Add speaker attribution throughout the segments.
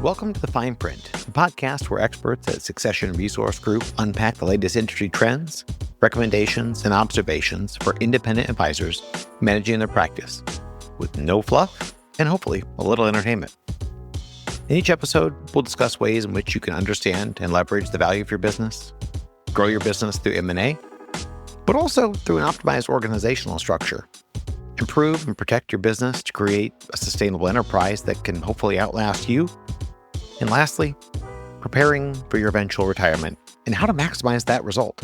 Speaker 1: Welcome to The Fine Print, the podcast where experts at Succession Resource Group unpack the latest industry trends, recommendations, and observations for independent advisors managing their practice, with no fluff and hopefully a little entertainment. In each episode, we'll discuss ways in which you can understand and leverage the value of your business, grow your business through M&A, but also through an optimized organizational structure. Improve and protect your business to create a sustainable enterprise that can hopefully outlast you. And lastly, preparing for your eventual retirement and how to maximize that result.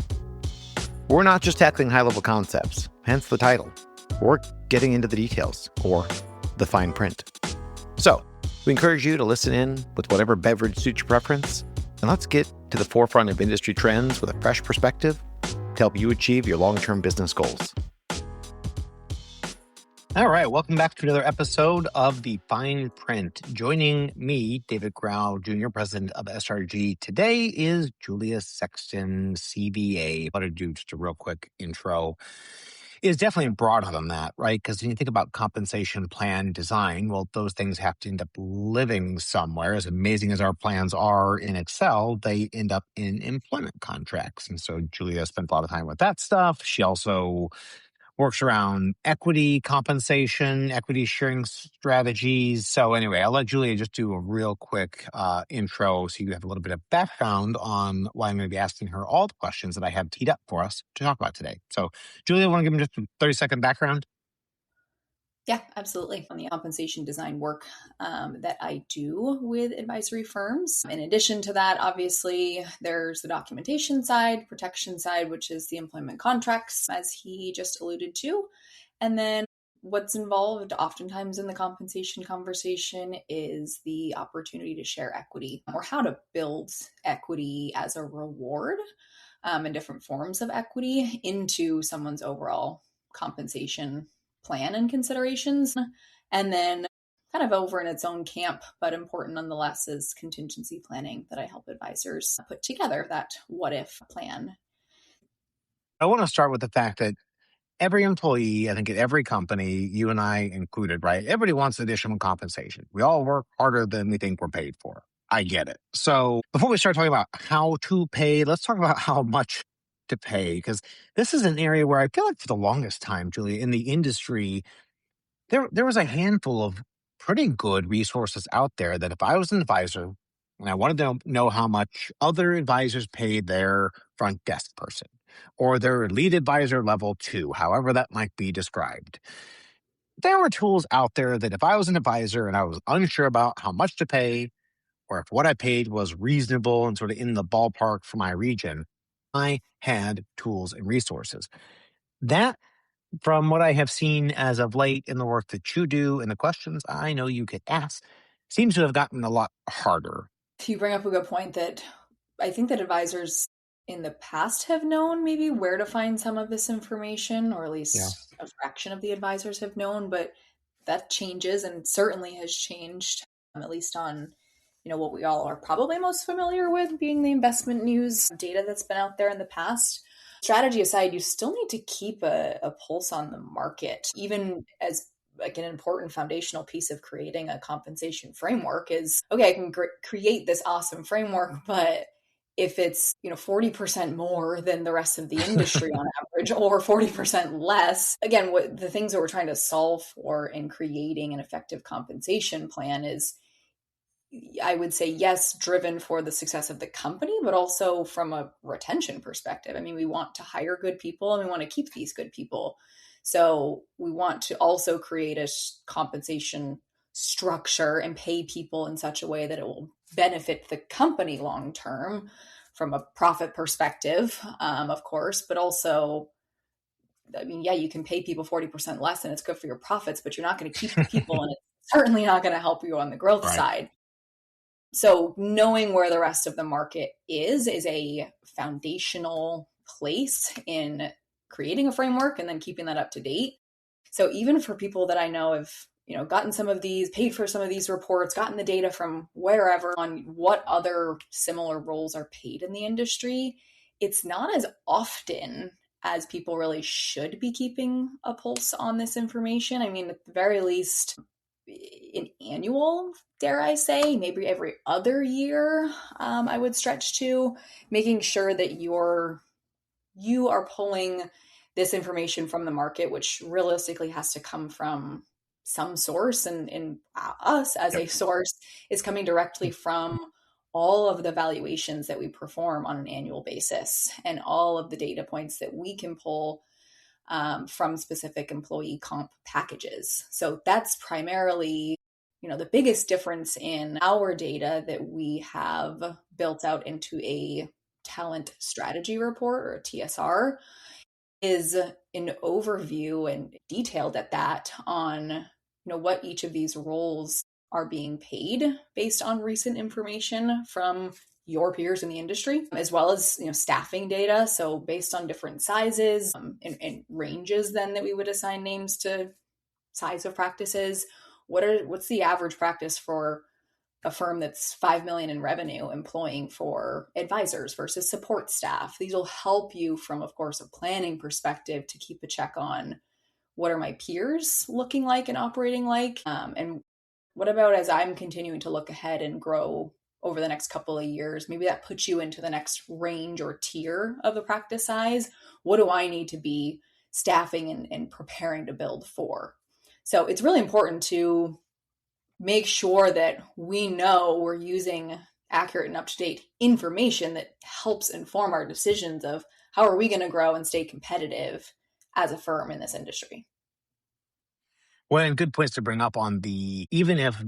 Speaker 1: We're not just tackling high-level concepts, hence the title. We're getting into the details, or the fine print. So, we encourage you to listen in with whatever beverage suits your preference, and let's get to the forefront of industry trends with a fresh perspective to help you achieve your long-term business goals. All right, welcome back to another episode of The Fine Print. Joining me, David Grau Jr., president of SRG, today is Julia Sexton, CVA. I want to do just a real quick intro. It's definitely broader than that, right? Because when you think about compensation plan design, well, those things have to end up living somewhere. As amazing as our plans are in Excel, they end up in employment contracts. And so Julia spent a lot of time with that stuff. She also works around equity compensation, equity sharing strategies. So anyway, I'll let Julia just do a real quick intro so you have a little bit of background on why I'm going to be asking her all the questions that I have teed up for us to talk about today. So Julia, want to give them just a 30-second background?
Speaker 2: Yeah, absolutely. On the compensation design work that I do with advisory firms. In addition to that, obviously, there's the documentation side, protection side, which is the employment contracts, as he just alluded to. And then what's involved oftentimes in the compensation conversation is the opportunity to share equity or how to build equity as a reward and different forms of equity into someone's overall compensation plan and considerations. And then kind of over in its own camp, but important nonetheless, is contingency planning that I help advisors put together, that what if plan.
Speaker 1: I want to start with the fact that every employee, I think at every company, you and I included, right? Everybody wants additional compensation. We all work harder than we think we're paid for. I get it. So before we start talking about how to pay, let's talk about how much to pay, because this is an area where I feel like for the longest time, Julia, in the industry, there was a handful of pretty good resources out there that if I was an advisor and I wanted to know how much other advisors paid their front desk person or their lead advisor level 2, however that might be described, there were tools out there that if I was an advisor and I was unsure about how much to pay or if what I paid was reasonable and sort of in the ballpark for my region, I had tools and resources. That, from what I have seen as of late in the work that you do and the questions I know you get asked, seems to have gotten a lot harder.
Speaker 2: You bring up a good point that I think that advisors in the past have known maybe where to find some of this information, or at
Speaker 1: Yeah.
Speaker 2: least a fraction of the advisors have known, but that changes and certainly has changed, at least on what we all are probably most familiar with, being the investment news data that's been out there in the past. Strategy aside, you still need to keep a pulse on the market, even as like an important foundational piece of creating a compensation framework is, okay, I can create this awesome framework, but if it's 40% more than the rest of the industry on average, or 40% less, again, what the things that we're trying to solve for in creating an effective compensation plan is, I would say, yes, driven for the success of the company, but also from a retention perspective. I mean, we want to hire good people and we want to keep these good people. So we want to also create a compensation structure and pay people in such a way that it will benefit the company long term from a profit perspective, of course, but also, I mean, yeah, you can pay people 40% less and it's good for your profits, but you're not going to keep the people and it's certainly not going to help you on the growth side. So knowing where the rest of the market is a foundational place in creating a framework and then keeping that up to date. So even for people that I know have, gotten some of these, paid for some of these reports, gotten the data from wherever on what other similar roles are paid in the industry, it's not as often as people really should be keeping a pulse on this information. I mean, at the very least, an annual, dare I say, maybe every other year. I would stretch to making sure that you are pulling this information from the market, which realistically has to come from some source, and us as
Speaker 1: Yep.
Speaker 2: a source is coming directly from all of the valuations that we perform on an annual basis and all of the data points that we can pull from specific employee comp packages. So that's primarily, the biggest difference in our data that we have built out into a talent strategy report, or a TSR, is an overview and detailed at that on what each of these roles are being paid based on recent information from your peers in the industry, as well as staffing data. So based on different sizes and ranges, then that we would assign names to size of practices. What's the average practice for a firm that's 5 million in revenue employing for advisors versus support staff? These will help you from, of course, a planning perspective to keep a check on what are my peers looking like and operating like, and what about as I'm continuing to look ahead and grow over the next couple of years? Maybe that puts you into the next range or tier of the practice size. What do I need to be staffing and preparing to build for? So it's really important to make sure that we know we're using accurate and up-to-date information that helps inform our decisions of how are we going to grow and stay competitive as a firm in this industry.
Speaker 1: Well, and good points to bring up on even if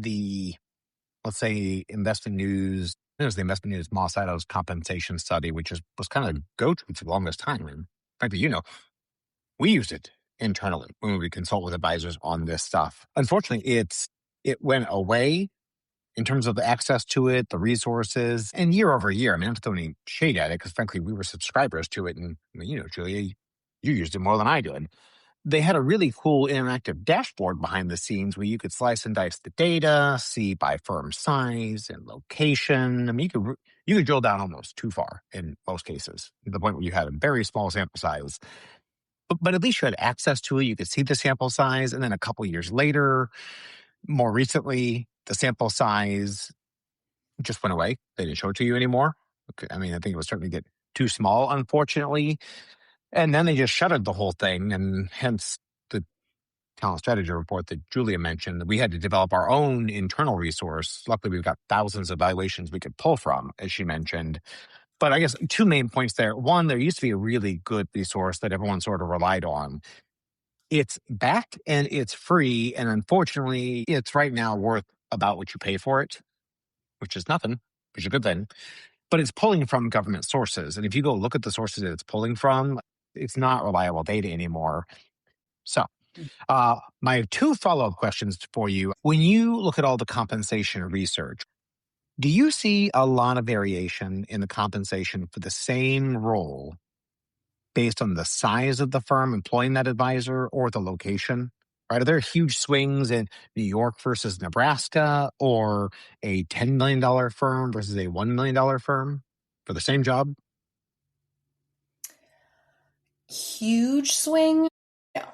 Speaker 1: let's say investment news, there's the investment news Moss Idow's compensation study, which was kind of go-to for the longest time. And frankly, we used it internally when we consult with advisors on this stuff. Unfortunately, it went away in terms of the access to it, the resources, and year over year. I mean, I'm not throwing any shade at it because frankly, we were subscribers to it. And Julia, you used it more than I did. They had a really cool interactive dashboard behind the scenes where you could slice and dice the data, see by firm size and location. I mean, you could drill down almost too far in most cases, to the point where you had a very small sample size. But at least you had access to it. You could see the sample size. And then a couple years later, more recently, the sample size just went away. They didn't show it to you anymore. Okay, I mean, I think it was starting to get too small, unfortunately. And then they just shuttered the whole thing. And hence the talent strategy report that Julia mentioned. We had to develop our own internal resource. Luckily, we've got thousands of evaluations we could pull from, as she mentioned. But I guess two main points there. One, there used to be a really good resource that everyone sort of relied on. It's back and it's free. And unfortunately, it's right now worth about what you pay for it, which is nothing, which is a good thing. But it's pulling from government sources. And if you go look at the sources that it's pulling from, it's not reliable data anymore. So, my two follow up questions for you. When you look at all the compensation research, do you see a lot of variation in the compensation for the same role based on the size of the firm employing that advisor or the location? Right? Are there huge swings in New York versus Nebraska, or a $10 million firm versus a $1 million firm for the same job?
Speaker 2: Huge swing? No.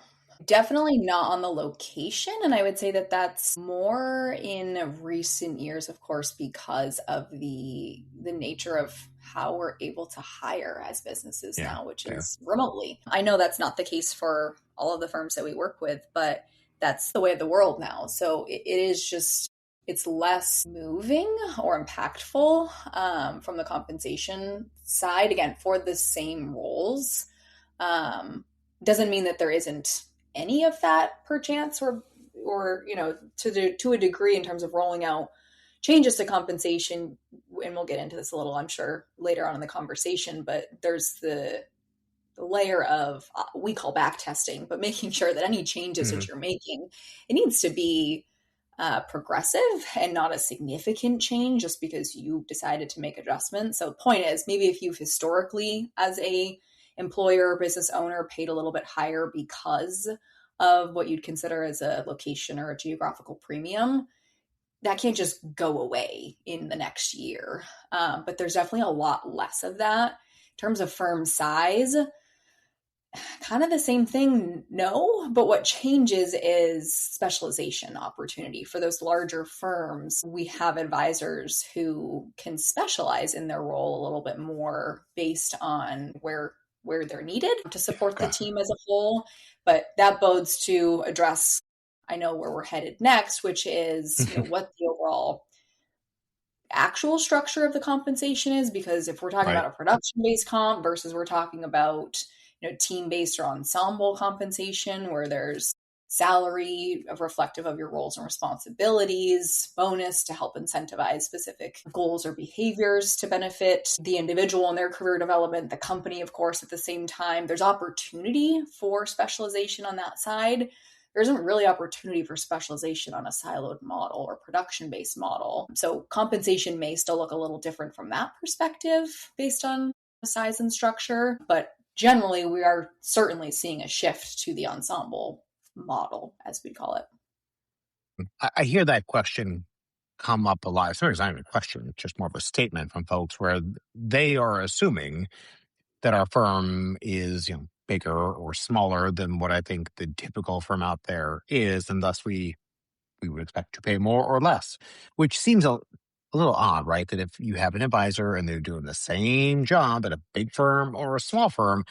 Speaker 2: Definitely not on the location. And I would say that that's more in recent years, of course, because of the nature of how we're able to hire as businesses
Speaker 1: Yeah,
Speaker 2: now, which
Speaker 1: fair.
Speaker 2: is remotely. I know that's not the case for all of the firms that we work with, but that's the way of the world now. So it is just, it's less moving or impactful from the compensation side, again, for the same roles. Um, doesn't mean that there isn't any of that perchance, or to a degree in terms of rolling out changes to compensation. And we'll get into this a little, I'm sure, later on in the conversation, but there's the layer of we call back testing, but making sure that any changes
Speaker 1: Mhm.
Speaker 2: that you're making, it needs to be progressive and not a significant change just because you decided to make adjustments. So the point is, maybe if you've historically, as a employer or business owner, paid a little bit higher because of what you'd consider as a location or a geographical premium, that can't just go away in the next year. But there's definitely a lot less of that. In terms of firm size, Kind of the same thing, no, but what changes is specialization opportunity. For those larger firms, we have advisors who can specialize in their role a little bit more based on where they're needed to support the
Speaker 1: Okay.
Speaker 2: team as a whole. But that bodes to address, I know where we're headed next, which is, what the overall actual structure of the compensation is, because if we're talking
Speaker 1: Right.
Speaker 2: about a production based comp versus we're talking about team based or ensemble compensation where there's salary of reflective of your roles and responsibilities, bonus to help incentivize specific goals or behaviors to benefit the individual in their career development, the company of course at the same time. There's opportunity for specialization on that side. There isn't really opportunity for specialization on a siloed model or production based model. So compensation may still look a little different from that perspective based on size and structure, but generally we are certainly seeing a shift to the ensemble model, as we call it.
Speaker 1: I hear that question come up a lot. It's not even a question, it's just more of a statement from folks where they are assuming that our firm is, bigger or smaller than what I think the typical firm out there is, and thus we would expect to pay more or less, which seems a little odd, right? That if you have an advisor and they're doing the same job at a big firm or a small firm,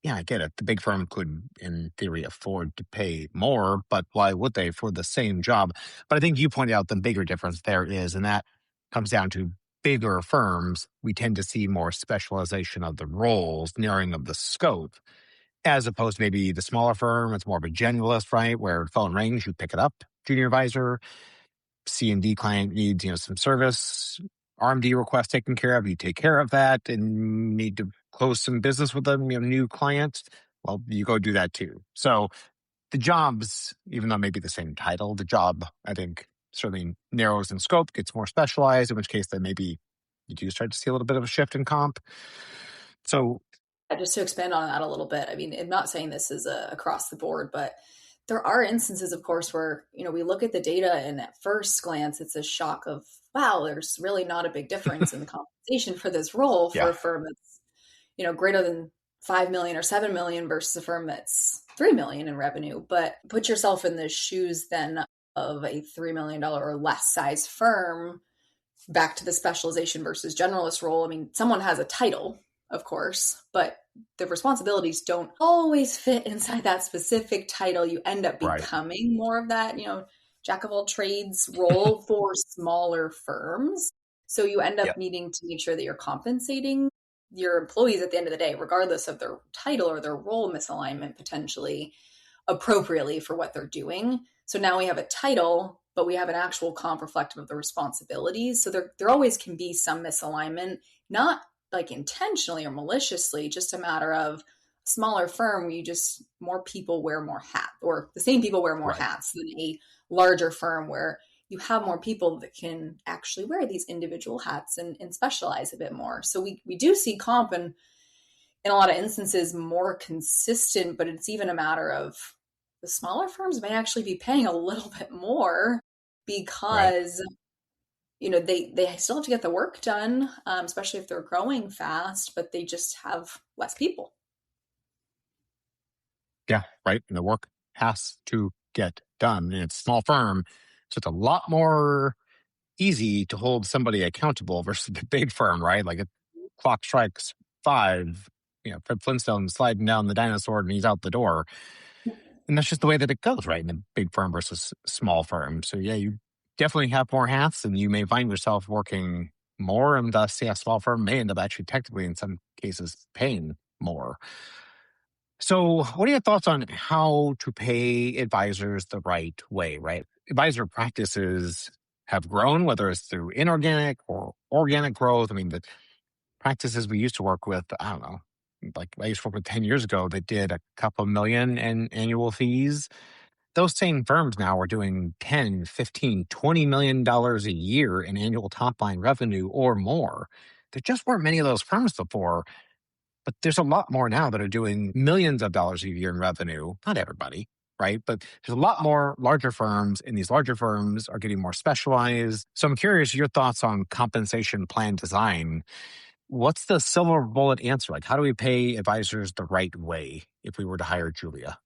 Speaker 1: yeah, I get it. The big firm could, in theory, afford to pay more, but why would they for the same job? But I think you pointed out the bigger difference there is, and that comes down to bigger firms. We tend to see more specialization of the roles, narrowing of the scope, as opposed to maybe the smaller firm. It's more of a generalist, right? Where phone rings, you pick it up, junior advisor, C&D client needs, some service, RMD request taken care of, you take care of that and need to close some business with them, new clients. Well, you go do that too. So the jobs, even though maybe the same title, the job, I think, certainly narrows in scope, gets more specialized, in which case then maybe you do start to see a little bit of a shift in comp. So,
Speaker 2: Just to expand on that a little bit, I mean, I'm not saying this is across the board, but there are instances, of course, where we look at the data and at first glance, it's a shock of wow, there's really not a big difference in the compensation for this role for
Speaker 1: yeah,
Speaker 2: a firm that's greater than 5 million or 7 million versus a firm that's 3 million in revenue. But put yourself in the shoes then of a $3 million or less size firm, back to the specialization versus generalist role. I mean, someone has a title, of course, but the responsibilities don't always fit inside that specific title. You end up
Speaker 1: right.
Speaker 2: becoming more of that, jack of all trades role for smaller firms. So you end up
Speaker 1: Yep.
Speaker 2: needing to make sure that you're compensating your employees at the end of the day, regardless of their title or their role misalignment potentially, appropriately for what they're doing. So now we have a title, but we have an actual comp reflective of the responsibilities. So there always can be some misalignment, not like intentionally or maliciously, just a matter of smaller firm, you just more people wear more hats, or the same people wear more
Speaker 1: Right.
Speaker 2: hats than a larger firm where you have more people that can actually wear these individual hats and specialize a bit more. So we do see comp and in a lot of instances more consistent, but it's even a matter of the smaller firms may actually be paying a little bit more
Speaker 1: Right.
Speaker 2: because they still have to get the work done, especially if they're growing fast, but they just have less people.
Speaker 1: Yeah. Right. And the work has to get done. And it's a small firm. So it's a lot more easy to hold somebody accountable versus the big firm, right? Like a clock strikes five, Fred Flintstone sliding down the dinosaur and he's out the door. And that's just the way that it goes, right? In a big firm versus small firm. So yeah, you definitely have more hats and you may find yourself working more and thus, yeah, small firm may end up actually technically in some cases paying more. So what are your thoughts on how to pay advisors the right way, right? Advisor practices have grown, whether it's through inorganic or organic growth. I mean, the practices we used to work with, I don't know, like I used to work with 10 years ago that did a couple million in annual fees. Those same firms now are doing 10, 15, $20 million a year in annual top line revenue or more. There just weren't many of those firms before, but there's a lot more now that are doing millions of dollars a year in revenue. Not everybody, right? But there's a lot more larger firms, and these larger firms are getting more specialized. So I'm curious your thoughts on compensation plan design What's the silver bullet answer? Like, how do we pay advisors the right way if we were to hire Julia?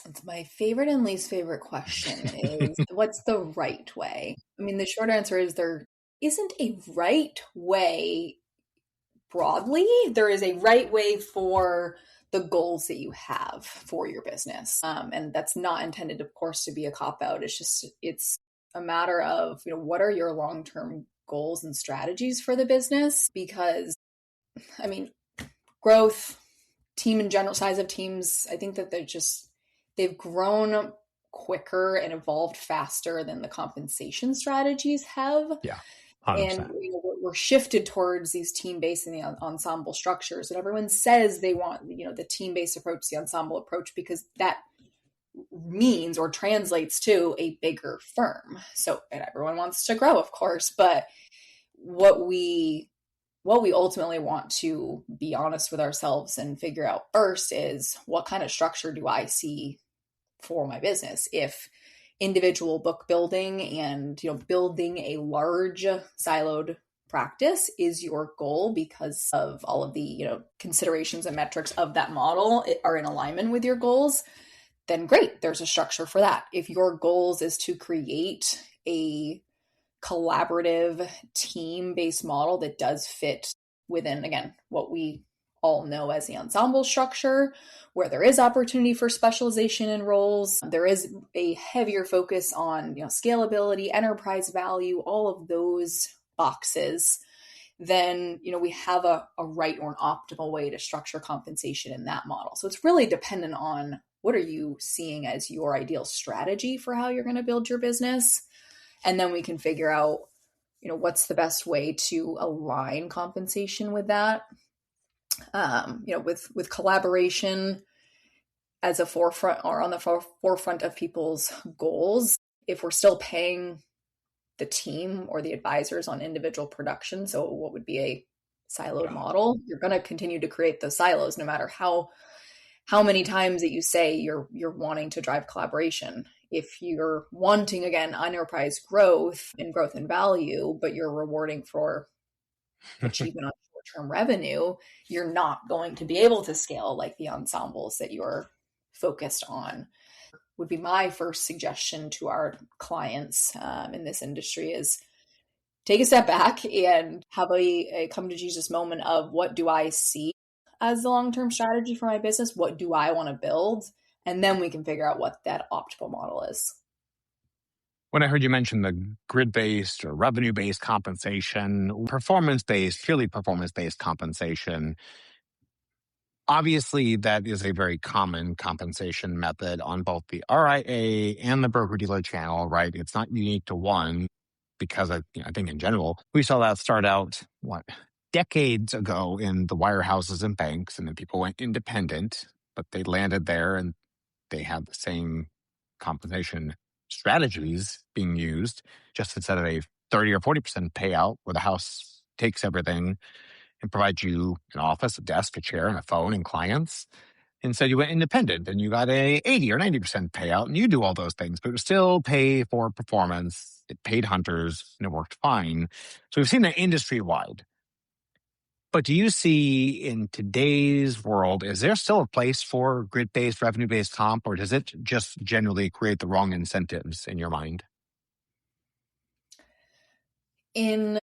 Speaker 2: It's my favorite and least favorite question is what's the right way? I mean, the short answer is there isn't a right way broadly. There is a right way for the goals that you have for your business. And that's not intended, of course, to be a cop out. It's a matter of, what are your long-term goals and strategies for the business? Because, I mean, growth, team in general, size of teams, I think that they've grown quicker and evolved faster than the compensation strategies have.
Speaker 1: Yeah,
Speaker 2: And
Speaker 1: 100%.
Speaker 2: we're shifted towards these team-based and the ensemble structures. And everyone says they want, the team-based approach, the ensemble approach, because that means or translates to a bigger firm. So, and everyone wants to grow, of course, but what we ultimately want to be honest with ourselves and figure out first is what kind of structure do I see for my business? If individual book building and building a large siloed practice is your goal because of all of the considerations and metrics of that model are in alignment with your goals, then great, there's a structure for that. If your goals is to create a collaborative team-based model that does fit within, again, what we all know as the ensemble structure, where there is opportunity for specialization in roles, there is a heavier focus on scalability, enterprise value, all of those boxes, then we have a right or an optimal way to structure compensation in that model. So it's really dependent on what are you seeing as your ideal strategy for how you're going to build your business. And then we can figure out, what's the best way to align compensation with that. With collaboration as a forefront or on the forefront of people's goals, if we're still paying the team or the advisors on individual production, so what would be a siloed model, you're going to continue to create those silos no matter how many times that you say you're wanting to drive collaboration. If you're wanting, again, enterprise growth and value, but you're rewarding for achievement on short-term revenue, you're not going to be able to scale like the ensembles that you're focused on. Would be my first suggestion to our clients in this industry is take a step back and have a come to Jesus moment of what do I see as the long-term strategy for my business? What do I want to build? And then we can figure out what that optimal model is.
Speaker 1: When I heard you mention the grid-based or revenue-based compensation, performance-based, purely performance-based compensation, obviously that is a very common compensation method on both the RIA and the broker-dealer channel, right? It's not unique to one because I think in general, we saw that start out, decades ago in the wirehouses and banks, and then people went independent, but they landed there and they had the same compensation strategies being used, just instead of a 30 or 40% payout where the house takes everything and provides you an office, a desk, a chair, and a phone and clients. Instead, you went independent and you got a 80 or 90% payout and you do all those things, but it would still pay for performance. It paid hunters and it worked fine. So we've seen that industry wide. But do you see in today's world, is there still a place for grid-based, revenue-based comp, or does it just generally create the wrong incentives in your mind?
Speaker 2: In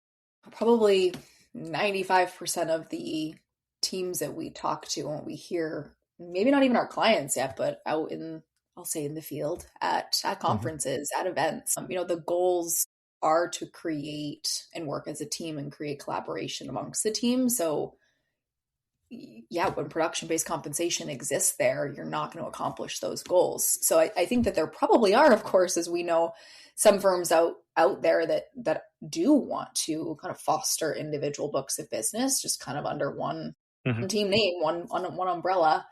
Speaker 2: probably 95% of the teams that we talk to and we hear, maybe not even our clients yet, but out in, I'll say in the field, at
Speaker 1: Mhm.
Speaker 2: conferences, at events, the goals are to create and work as a team and create collaboration amongst the team. So yeah, when production-based compensation exists there, you're not going to accomplish those goals. So I think that there probably are, of course, as we know, some firms out there that do want to kind of foster individual books of business, just kind of under one
Speaker 1: Mhm.
Speaker 2: team name, one umbrella.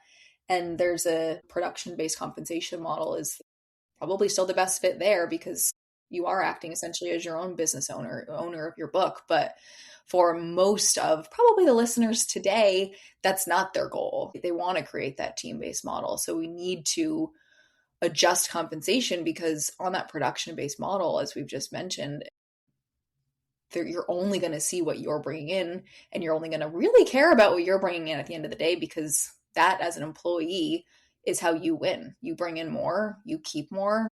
Speaker 2: And there's a production-based compensation model is probably still the best fit there because you are acting essentially as your own business owner of your book. But for most of probably the listeners today, that's not their goal. They want to create that team-based model. So we need to adjust compensation because on that production-based model, as we've just mentioned, you're only going to see what you're bringing in, and you're only going to really care about what you're bringing in at the end of the day, because that, as an employee, is how you win. You bring in more, you keep more,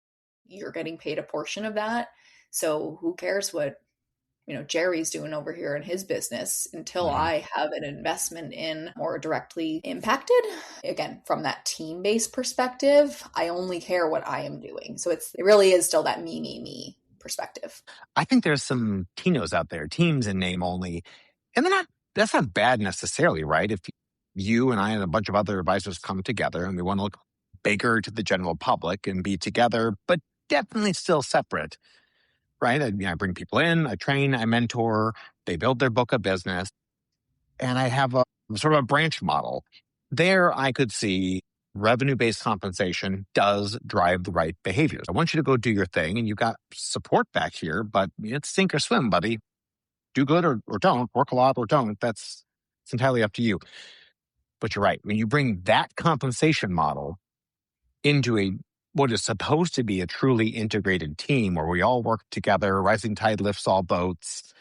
Speaker 2: you're getting paid a portion of that. So who cares what Jerry's doing over here in his business until
Speaker 1: Mhm.
Speaker 2: I have an investment in more directly impacted. Again, from that team-based perspective, I only care what I am doing. So it really is still that me perspective.
Speaker 1: I think there's some Tinos out there, teams in name only, and that's not bad necessarily, right? If you and I and a bunch of other advisors come together and we want to look bigger to the general public and be together, but definitely still separate, right? I bring people in, I train, I mentor, they build their book of business, and I have a sort of a branch model. There, I could see revenue based compensation does drive the right behaviors. I want you to go do your thing, and you got support back here, but it's sink or swim, buddy. Do good or don't, work a lot or don't. It's entirely up to you. But you're right. When you bring that compensation model into what is supposed to be a truly integrated team where we all work together, rising tide lifts all boats,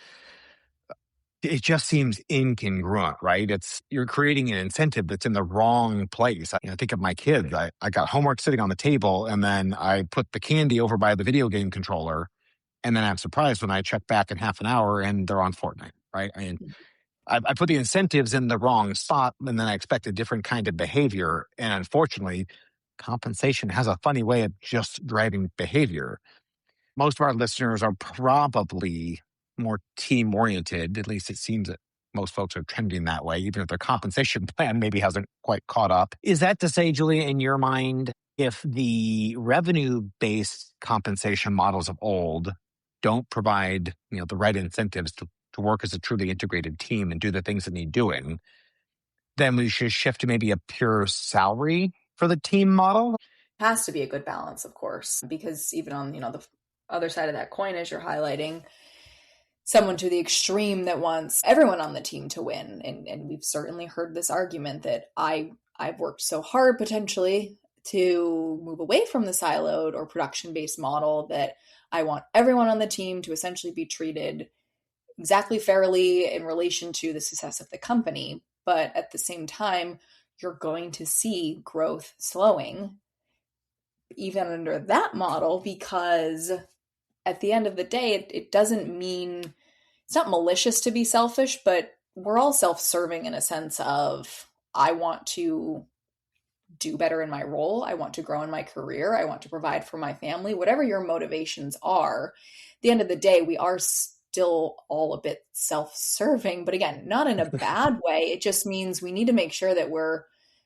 Speaker 1: it just seems incongruent, right? You're creating an incentive that's in the wrong place. I think of my kids. I got homework sitting on the table, and then I put the candy over by the video game controller, and then I'm surprised when I check back in half an hour and they're on Fortnite, right? I put the incentives in the wrong spot, and then I expect a different kind of behavior. And unfortunately, compensation has a funny way of just driving behavior. Most of our listeners are probably more team oriented. At least it seems that most folks are trending that way, even if their compensation plan maybe hasn't quite caught up. Is that to say, Julia, in your mind, if the revenue based compensation models of old don't provide the right incentives to work as a truly integrated team and do the things that need doing, then we should shift to maybe a pure salary for the team model?
Speaker 2: Has to be a good balance, of course, because even on the other side of that coin, as you're highlighting, someone to the extreme that wants everyone on the team to win, and we've certainly heard this argument that I've worked so hard potentially to move away from the siloed or production based model that I want everyone on the team to essentially be treated exactly fairly in relation to the success of the company. But at the same time, you're going to see growth slowing even under that model, because at the end of the day, it doesn't mean it's not malicious to be selfish, but we're all self-serving in a sense of I want to do better in my role. I want to grow in my career. I want to provide for my family. Whatever your motivations are, at the end of the day, we are still all a bit self-serving, but again, not in a bad way. It just means we need to make sure that we're,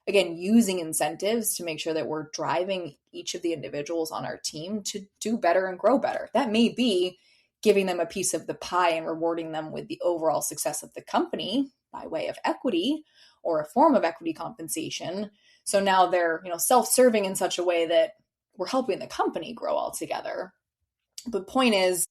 Speaker 2: again, using incentives to make sure that we're driving each of the individuals on our team to do better and grow better. That may be giving them a piece of the pie and rewarding them with the overall success of the company by way of equity or a form of equity compensation. So now they're, self-serving in such a way that we're helping the company grow altogether. But point is,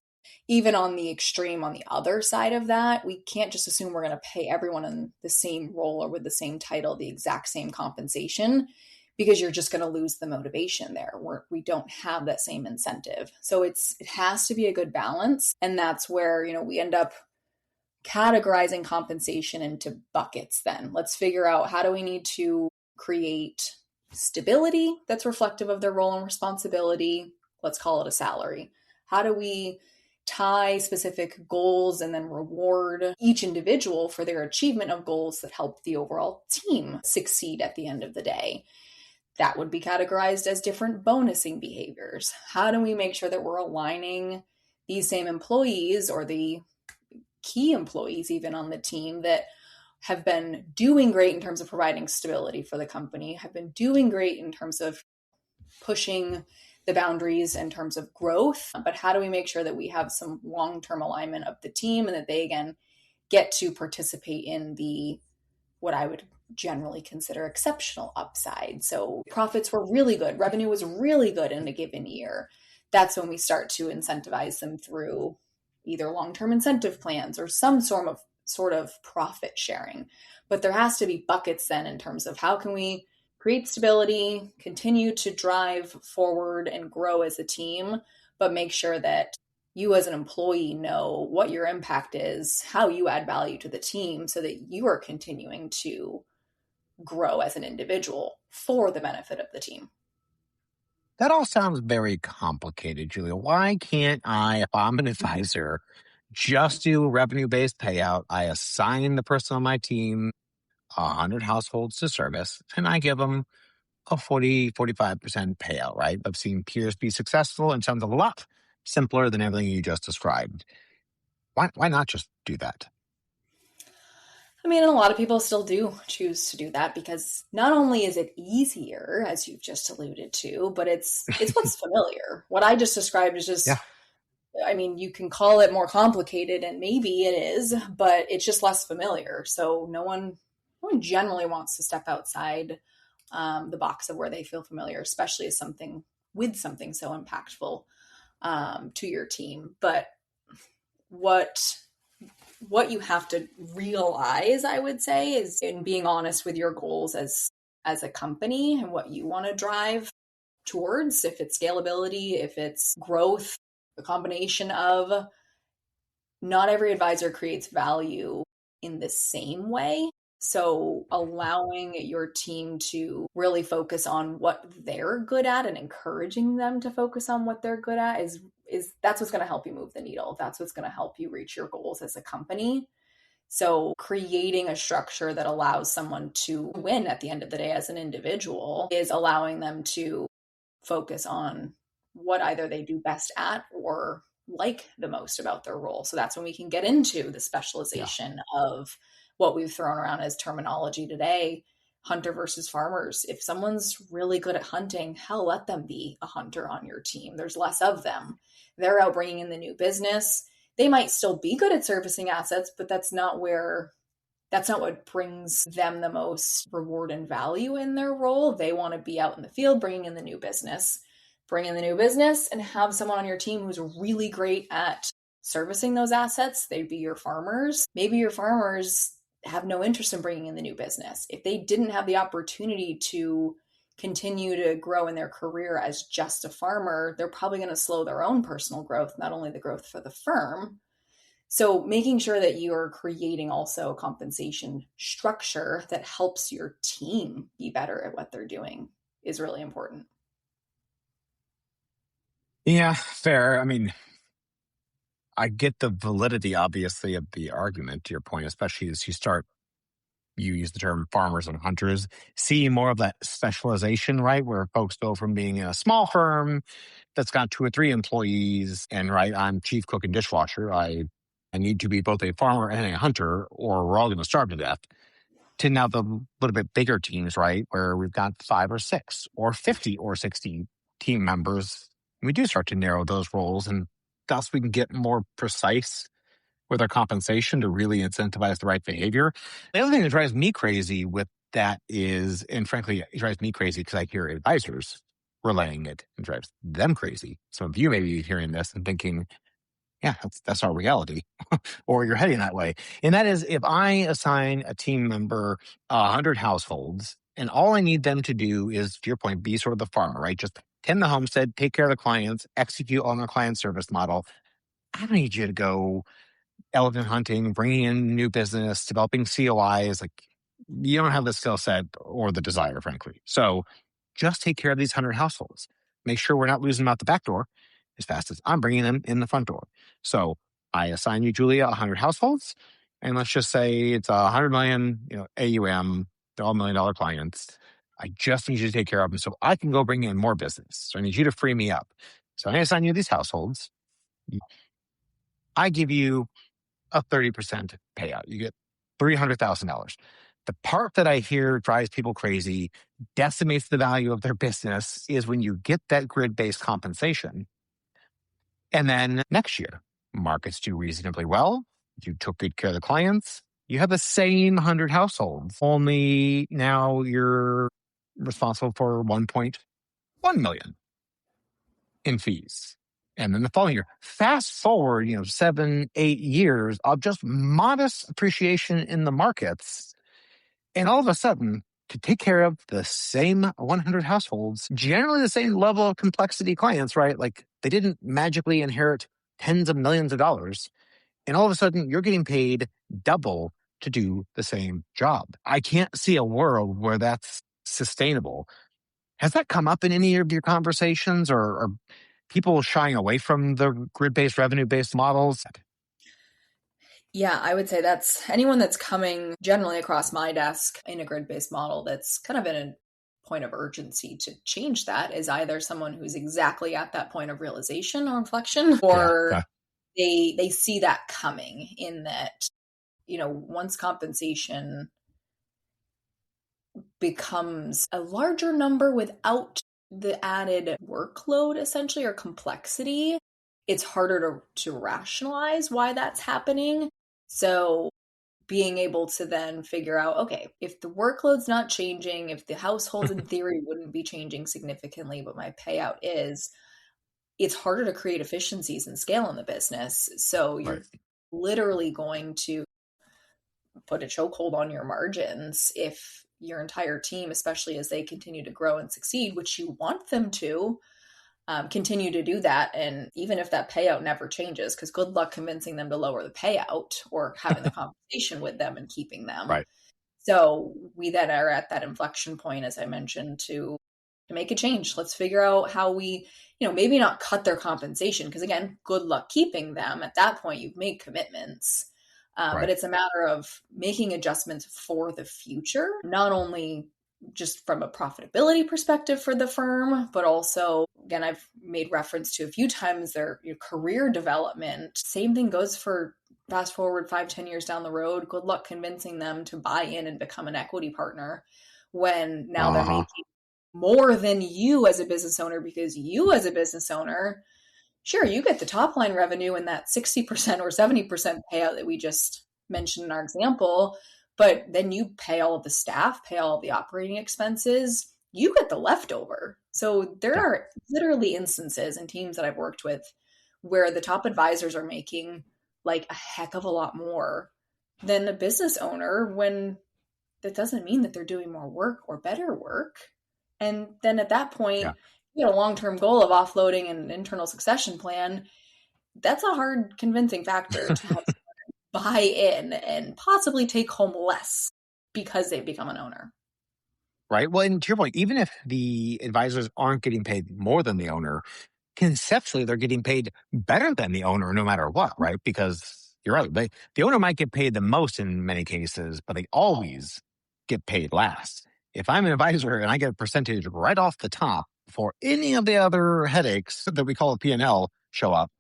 Speaker 2: even on the extreme, on the other side of that, we can't just assume we're going to pay everyone in the same role or with the same title the exact same compensation, because you're just going to lose the motivation there. We don't have that same incentive. So it has to be a good balance. And that's where, we end up categorizing compensation into buckets. Then let's figure out, how do we need to create stability that's reflective of their role and responsibility? Let's call it a salary. How do we tie specific goals and then reward each individual for their achievement of goals that help the overall team succeed at the end of the day? That would be categorized as different bonusing behaviors. How do we make sure that we're aligning these same employees, or the key employees even on the team, that have been doing great in terms of providing stability for the company, have been doing great in terms of pushing the boundaries in terms of growth, but how do we make sure that we have some long-term alignment of the team, and that they, again, get to participate in the, what I would generally consider, exceptional upside. So profits were really good, revenue was really good in a given year. That's when we start to incentivize them through either long-term incentive plans or some sort of profit sharing. But there has to be buckets then in terms of how can we create stability, continue to drive forward and grow as a team, but make sure that you as an employee know what your impact is, how you add value to the team so that you are continuing to grow as an individual for the benefit of the team.
Speaker 1: That all sounds very complicated, Julia. Why can't I, if I'm an advisor, just do a revenue based payout? I assign the person on my team 100 households to service, and I give them a 45% payout, right? I've seen peers be successful and sounds a lot simpler than everything you just described. Why not just do that?
Speaker 2: I mean, and a lot of people still do choose to do that because not only is it easier, as you've just alluded to, but it's what's familiar. What I just described is
Speaker 1: Yeah.
Speaker 2: just, I mean, you can call it more complicated, and maybe it is, but it's just less familiar. So no one generally wants to step outside the box of where they feel familiar, especially as something with something so impactful to your team. But what what you have to realize, I would say, is in being honest with your goals as a company and what you want to drive towards, if it's scalability, if it's growth, the combination of, not every advisor creates value in the same way. So allowing your team to really focus on what they're good at and encouraging them to focus on what they're good at is that's what's going to help you move the needle. That's what's going to help you reach your goals as a company. So creating a structure that allows someone to win at the end of the day as an individual is allowing them to focus on what either they do best at or like the most about their role. So that's when we can get into the
Speaker 1: Yeah.
Speaker 2: specialization of what we've thrown around as terminology today, hunter versus farmers. If someone's really good at hunting, hell, let them be a hunter on your team. There's less of them. They're out bringing in the new business. They might still be good at servicing assets, but that's not what brings them the most reward and value in their role. They want to be out in the field bringing in the new business. Bring in the new business and have someone on your team who's really great at servicing those assets. They'd be your farmers. Maybe your farmers have no interest in bringing in the new business. If they didn't have the opportunity to continue to grow in their career as just a farmer, they're probably going to slow their own personal growth, not only the growth for the firm. So making sure that you are creating also a compensation structure that helps your team be better at what they're doing is really important.
Speaker 1: Yeah, fair. I mean, I get the validity, obviously, of the argument to your point, especially as you use the term farmers and hunters, see more of that specialization, right? Where folks go from being in a small firm that's got 2 or 3 employees, and right, I'm chief cook and dishwasher. I need to be both a farmer and a hunter, or we're all going to starve to death. To now the little bit bigger teams, right, where we've got 5 or 6 or 50 or 60 team members. We do start to narrow those roles, and thus we can get more precise with our compensation to really incentivize the right behavior. The other thing that drives me crazy with that is, and frankly, it drives me crazy because I hear advisors relaying it and drives them crazy. Some of you may be hearing this and thinking, yeah, that's our reality, or you're heading that way. And that is, if I assign a team member 100 households, and all I need them to do is, to your point, be sort of the farmer, right? Just tend the homestead, take care of the clients, execute on the client service model. I don't need you to go elephant hunting, bringing in new business, developing COIs. Like, you don't have the skill set or the desire, frankly. So just take care of these 100 households. Make sure we're not losing them out the back door as fast as I'm bringing them in the front door. So I assign you, Julia, 100 households. And let's just say it's 100 million, AUM. They're all $1 million clients. I just need you to take care of them so I can go bring in more business. So I need you to free me up. So I assign you these households. I give you a 30% payout. You get $300,000. The part that I hear drives people crazy, decimates the value of their business, is when you get that grid based compensation. And then next year, markets do reasonably well. You took good care of the clients. You have the same 100 households, only now you're responsible for 1.1 million in fees. And then the following year, fast forward, 7, 8 years of just modest appreciation in the markets. And all of a sudden, to take care of the same 100 households, generally the same level of complexity clients, right? Like, they didn't magically inherit tens of millions of dollars, and all of a sudden you're getting paid double to do the same job. I can't see a world where that's sustainable. Has that come up in any of your conversations, or people shying away from the grid-based, revenue-based models?
Speaker 2: Yeah, I would say that's anyone that's coming generally across my desk in a grid based model that's kind of in a point of urgency to change that is either someone who's exactly at that point of realization or inflection,
Speaker 1: Yeah.
Speaker 2: or
Speaker 1: Okay.
Speaker 2: they see that coming in that, once compensation becomes a larger number without the added workload essentially or complexity, it's harder to rationalize why that's happening. So being able to then figure out, okay, if the workload's not changing, if the household in theory wouldn't be changing significantly, but my payout is, it's harder to create efficiencies and scale in the business. So
Speaker 1: Right.
Speaker 2: you're literally going to put a chokehold on your margins if your entire team, especially as they continue to grow and succeed, which you want them to, continue to do that. And even if that payout never changes, because good luck convincing them to lower the payout or having the conversation with them and keeping them.
Speaker 1: Right.
Speaker 2: So we then are at that inflection point, as I mentioned, to make a change. Let's figure out how we, maybe not cut their compensation, because again, good luck keeping them. At that point, you've made commitments. But
Speaker 1: Right.
Speaker 2: it's a matter of making adjustments for the future, not only just from a profitability perspective for the firm, but also, again, I've made reference to a few times their career development. Same thing goes for fast forward 5, 10 years down the road. Good luck convincing them to buy in and become an equity partner when now they're
Speaker 1: Uh-huh.
Speaker 2: making more than you as a business owner, because you as a business owner, sure, you get the top line revenue and that 60% or 70% payout that we just mentioned in our example, but then you pay all of the staff, pay all of the operating expenses, you get the leftover. So there
Speaker 1: Yeah.
Speaker 2: are literally instances in teams that I've worked with where the top advisors are making like a heck of a lot more than a business owner, when that doesn't mean that they're doing more work or better work. And then at that
Speaker 1: Yeah.
Speaker 2: point, you had a long-term goal of offloading an internal succession plan. That's a hard convincing factor to have buy in and possibly take home less because they've become an owner.
Speaker 1: Right. Well, and to your point, even if the advisors aren't getting paid more than the owner, conceptually they're getting paid better than the owner no matter what, right? Because you're right. The owner might get paid the most in many cases, but they always get paid last. If I'm an advisor and I get a percentage right off the top before any of the other headaches that we call a P&L show up,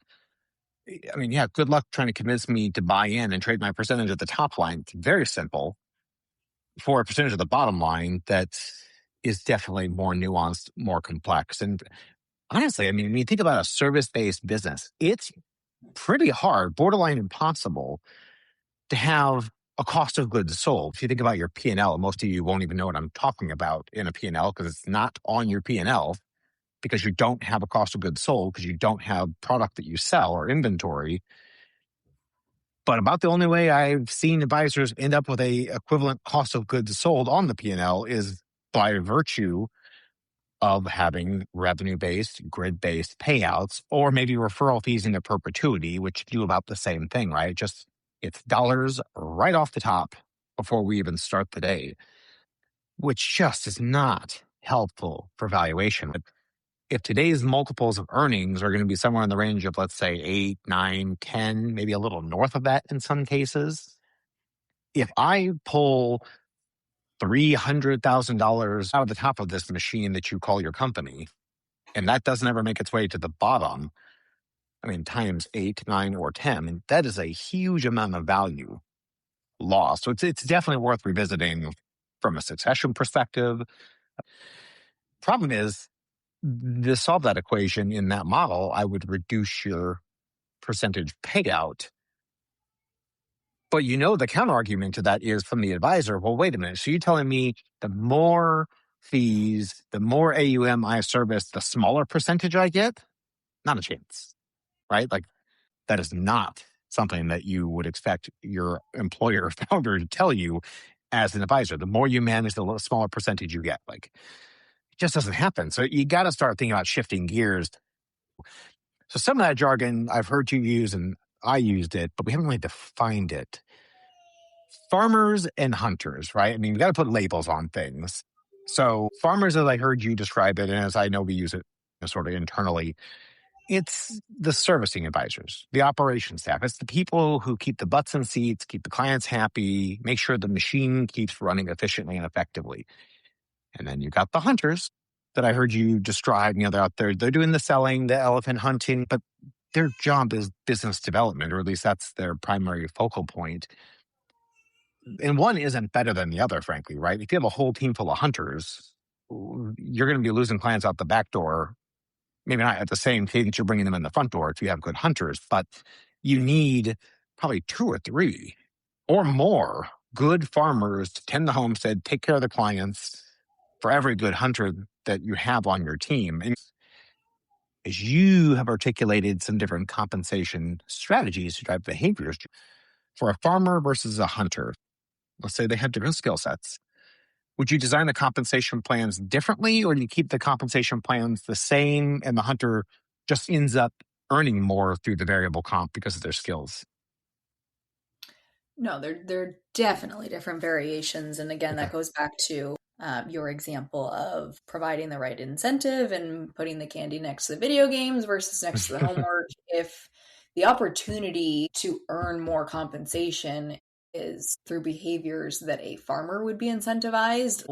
Speaker 1: I mean, yeah, good luck trying to convince me to buy in and trade my percentage at the top line. It's very simple. For a percentage of the bottom line that is definitely more nuanced, more complex. And honestly, I mean, when you think about a service-based business, it's pretty hard, borderline impossible, to have a cost of goods sold. If you think about your P&L, most of you won't even know what I'm talking about in a P&L because it's not on your P&L, because you don't have a cost of goods sold, because you don't have product that you sell or inventory. But about the only way I've seen advisors end up with a equivalent cost of goods sold on the P&L is by virtue of having revenue-based, grid-based payouts, or maybe referral fees into perpetuity, which do about the same thing, right? Just it's dollars right off the top before we even start the day, which just is not helpful for valuation. But if today's multiples of earnings are going to be somewhere in the range of, let's say, 8, 9, 10, maybe a little north of that in some cases, if I pull $300,000 out of the top of this machine that you call your company, and that doesn't ever make its way to the bottom, I mean, times 8, 9, or 10, and that is a huge amount of value lost. So it's definitely worth revisiting from a succession perspective. Problem is, to solve that equation in that model, I would reduce your percentage payout. But the counter argument to that is from the advisor, well, wait a minute. So you're telling me the more fees, the more AUM I service, the smaller percentage I get? Not a chance, right? Like, that is not something that you would expect your employer or founder to tell you as an advisor. The more you manage, the smaller percentage you get. Like, it just doesn't happen. So you got to start thinking about shifting gears. So some of that jargon I've heard you use and I used it, but we haven't really defined it. Farmers and hunters, right? I mean, we got to put labels on things. So farmers, as I heard you describe it, and as I know we use it sort of internally, it's the servicing advisors, the operations staff. It's the people who keep the butts in seats, keep the clients happy, make sure the machine keeps running efficiently and effectively. And then you got the hunters that I heard you describe. They're out there, they're doing the selling, the elephant hunting, but their job is business development, or at least that's their primary focal point. And one isn't better than the other, frankly, right? If you have a whole team full of hunters, you're going to be losing clients out the back door. Maybe not at the same cadence you're bringing them in the front door if you have good hunters, but you need probably two or three or more good farmers to tend the homestead, take care of the clients for every good hunter that you have on your team. And as you have articulated some different compensation strategies to drive behaviors for a farmer versus a hunter, let's say they have different skill sets. Would you design the compensation plans differently, or do you keep the compensation plans the same and the hunter just ends up earning more through the variable comp because of their skills?
Speaker 2: No, they're definitely different variations, and again,
Speaker 1: Okay.
Speaker 2: that goes back to your example of providing the right incentive and putting the candy next to the video games versus next to the homework. If the opportunity to earn more compensation is through behaviors that a farmer would be incentivized,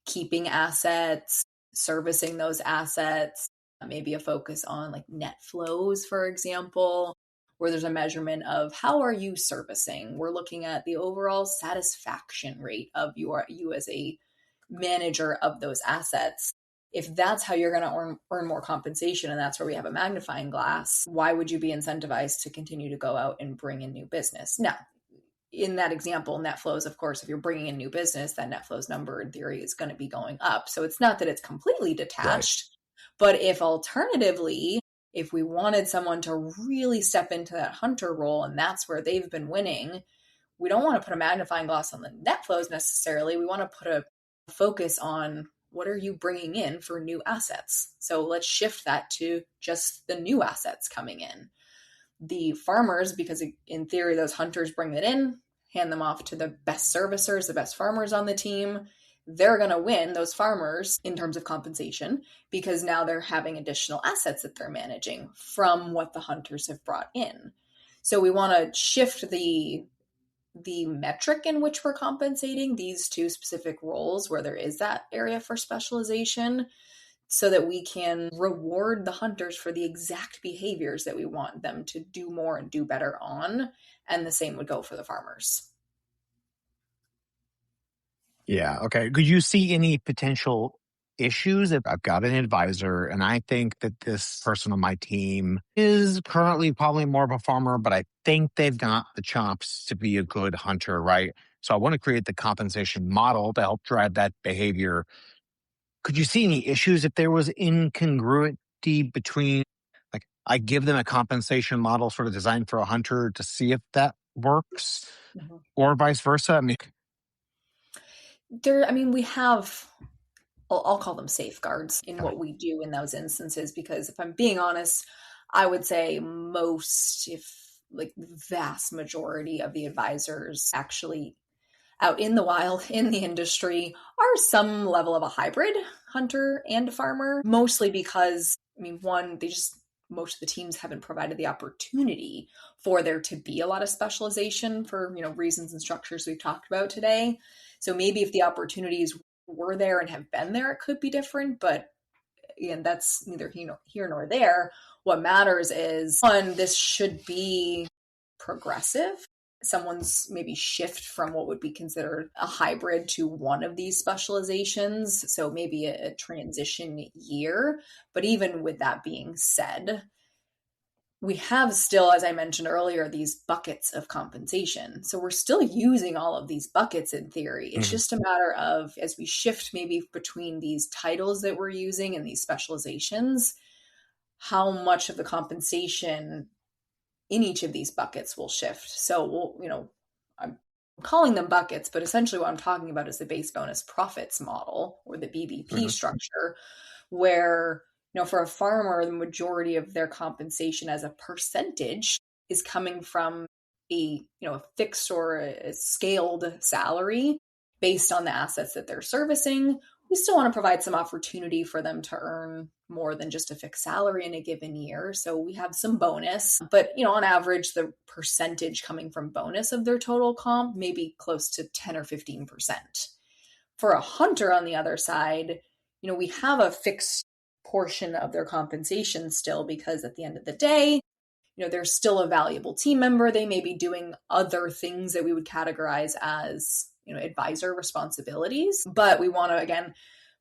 Speaker 2: keeping assets, servicing those assets, maybe a focus on like net flows, for example, where there's a measurement of how are you servicing. We're looking at the overall satisfaction rate of you as a manager of those assets. If that's how you're going to earn more compensation and that's where we have a magnifying glass, why would you be incentivized to continue to go out and bring in new business? Now, in that example, net flows, of course, if you're bringing in new business, that net flows number in theory is going to be going up. So it's not that it's completely
Speaker 1: Right.
Speaker 2: detached, but if alternatively, if we wanted someone to really step into that hunter role and that's where they've been winning, we don't want to put a magnifying glass on the net flows necessarily. We want to put a focus on what are you bringing in for new assets. So let's shift that to just the new assets coming in. The farmers, because in theory, those hunters bring it in, hand them off to the best servicers, the best farmers on the team. They're going to win, those farmers, in terms of compensation because now they're having additional assets that they're managing from what the hunters have brought in. So we want to shift the metric in which we're compensating these two specific roles where there is that area for specialization so that we can reward the hunters for the exact behaviors that we want them to do more and do better on. And the same would go for the farmers.
Speaker 1: Yeah. Okay. Could you see any potential issues if I've got an advisor and I think that this person on my team is currently probably more of a farmer, but I think they've got the chops to be a good hunter, right? So I want to create the compensation model to help drive that behavior. Could you see any issues if there was incongruity between, like, I give them a compensation model sort of designed for a hunter to see if that works,
Speaker 2: Mhm.
Speaker 1: or vice versa? I mean,
Speaker 2: I mean, we have, I'll call them safeguards in
Speaker 1: okay.
Speaker 2: what we do in those instances, because if I'm being honest, I would say most, if like the vast majority of the advisors actually out in the wild in the industry are some level of a hybrid hunter and farmer, mostly because, I mean, one, they just, most of the teams haven't provided the opportunity for there to be a lot of specialization for, reasons and structures we've talked about today. So maybe if the opportunities were there and have been there, it could be different. But again, that's neither here nor there. What matters is, one, this should be progressive. Someone's maybe shift from what would be considered a hybrid to one of these specializations. So maybe a transition year. But even with that being said, we have still, as I mentioned earlier, these buckets of compensation. So we're still using all of these buckets in theory. It's
Speaker 1: Mhm.
Speaker 2: just a matter of, as we shift maybe between these titles that we're using and these specializations, how much of the compensation in each of these buckets will shift. So I'm calling them buckets, but essentially what I'm talking about is the base bonus profits model or the BBP
Speaker 1: Mhm.
Speaker 2: structure, where For a farmer, the majority of their compensation as a percentage is coming from a fixed or a scaled salary based on the assets that they're servicing. We still want to provide some opportunity for them to earn more than just a fixed salary in a given year. So we have some bonus, but on average, the percentage coming from bonus of their total comp may be close to 10 or 15%. For a hunter on the other side, we have a fixed portion of their compensation still, because at the end of the day, they're still a valuable team member. They may be doing other things that we would categorize as, advisor responsibilities, but we want to, again,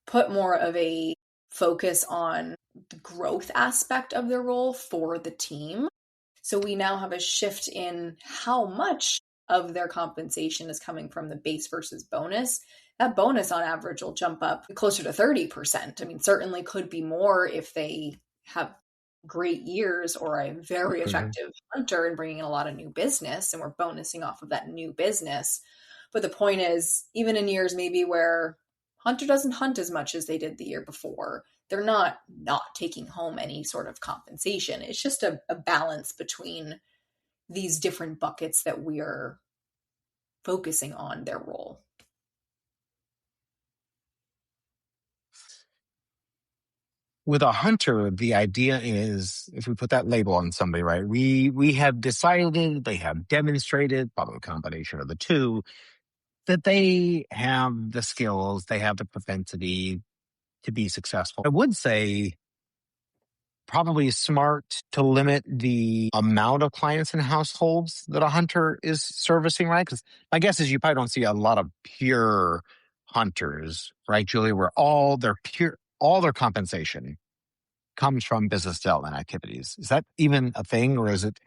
Speaker 2: put more of a focus on the growth aspect of their role for the team. So we now have a shift in how much of their compensation is coming from the base versus bonus. That bonus on average will jump up closer to 30%. I mean, certainly could be more if they have great years or a very effective hunter and bringing in a lot of new business, and we're bonusing off of that new business. But the point is, even in years maybe where hunter doesn't hunt as much as they did the year before, they're not taking home any sort of compensation. It's just a balance between these different buckets that we are focusing on their role.
Speaker 1: With a hunter, the idea is, if we put that label on somebody, right? We have decided, they have demonstrated, probably a combination of the two, that they have the skills, they have the propensity to be successful. I would say probably smart to limit the amount of clients and households that a hunter is servicing, right? Because my guess is you probably don't see a lot of pure hunters, right, Julia, where all their compensation comes from business development activities. Is that even a thing, or is it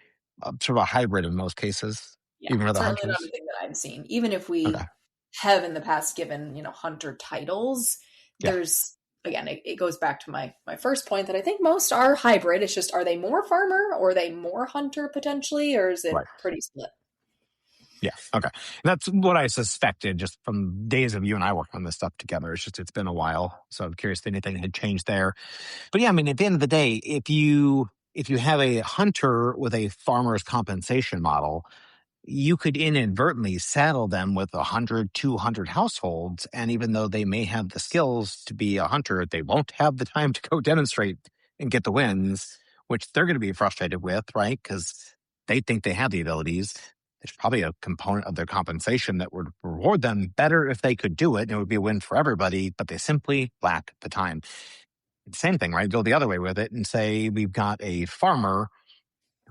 Speaker 1: sort of a hybrid in most cases,
Speaker 2: Yeah,
Speaker 1: even for the
Speaker 2: certainly not a
Speaker 1: hunters?
Speaker 2: thing that I've seen. Even if we
Speaker 1: Okay.
Speaker 2: have in the past given, hunter titles,
Speaker 1: Yeah.
Speaker 2: there's, again, it goes back to my first point that I think most are hybrid. It's just, are they more farmer or are they more hunter potentially, or is it
Speaker 1: Right.
Speaker 2: pretty split?
Speaker 1: Yeah. Okay. That's what I suspected just from days of you and I working on this stuff together. It's been a while. So I'm curious if anything had changed there. But yeah, I mean, at the end of the day, if you have a hunter with a farmer's compensation model, you could inadvertently saddle them with 100, 200 households. And even though they may have the skills to be a hunter, they won't have the time to go demonstrate and get the wins, which they're going to be frustrated with, right? Because they think they have the abilities. There's probably a component of their compensation that would reward them better if they could do it. And it would be a win for everybody, but they simply lack the time. Same thing, right? Go the other way with it and say we've got a farmer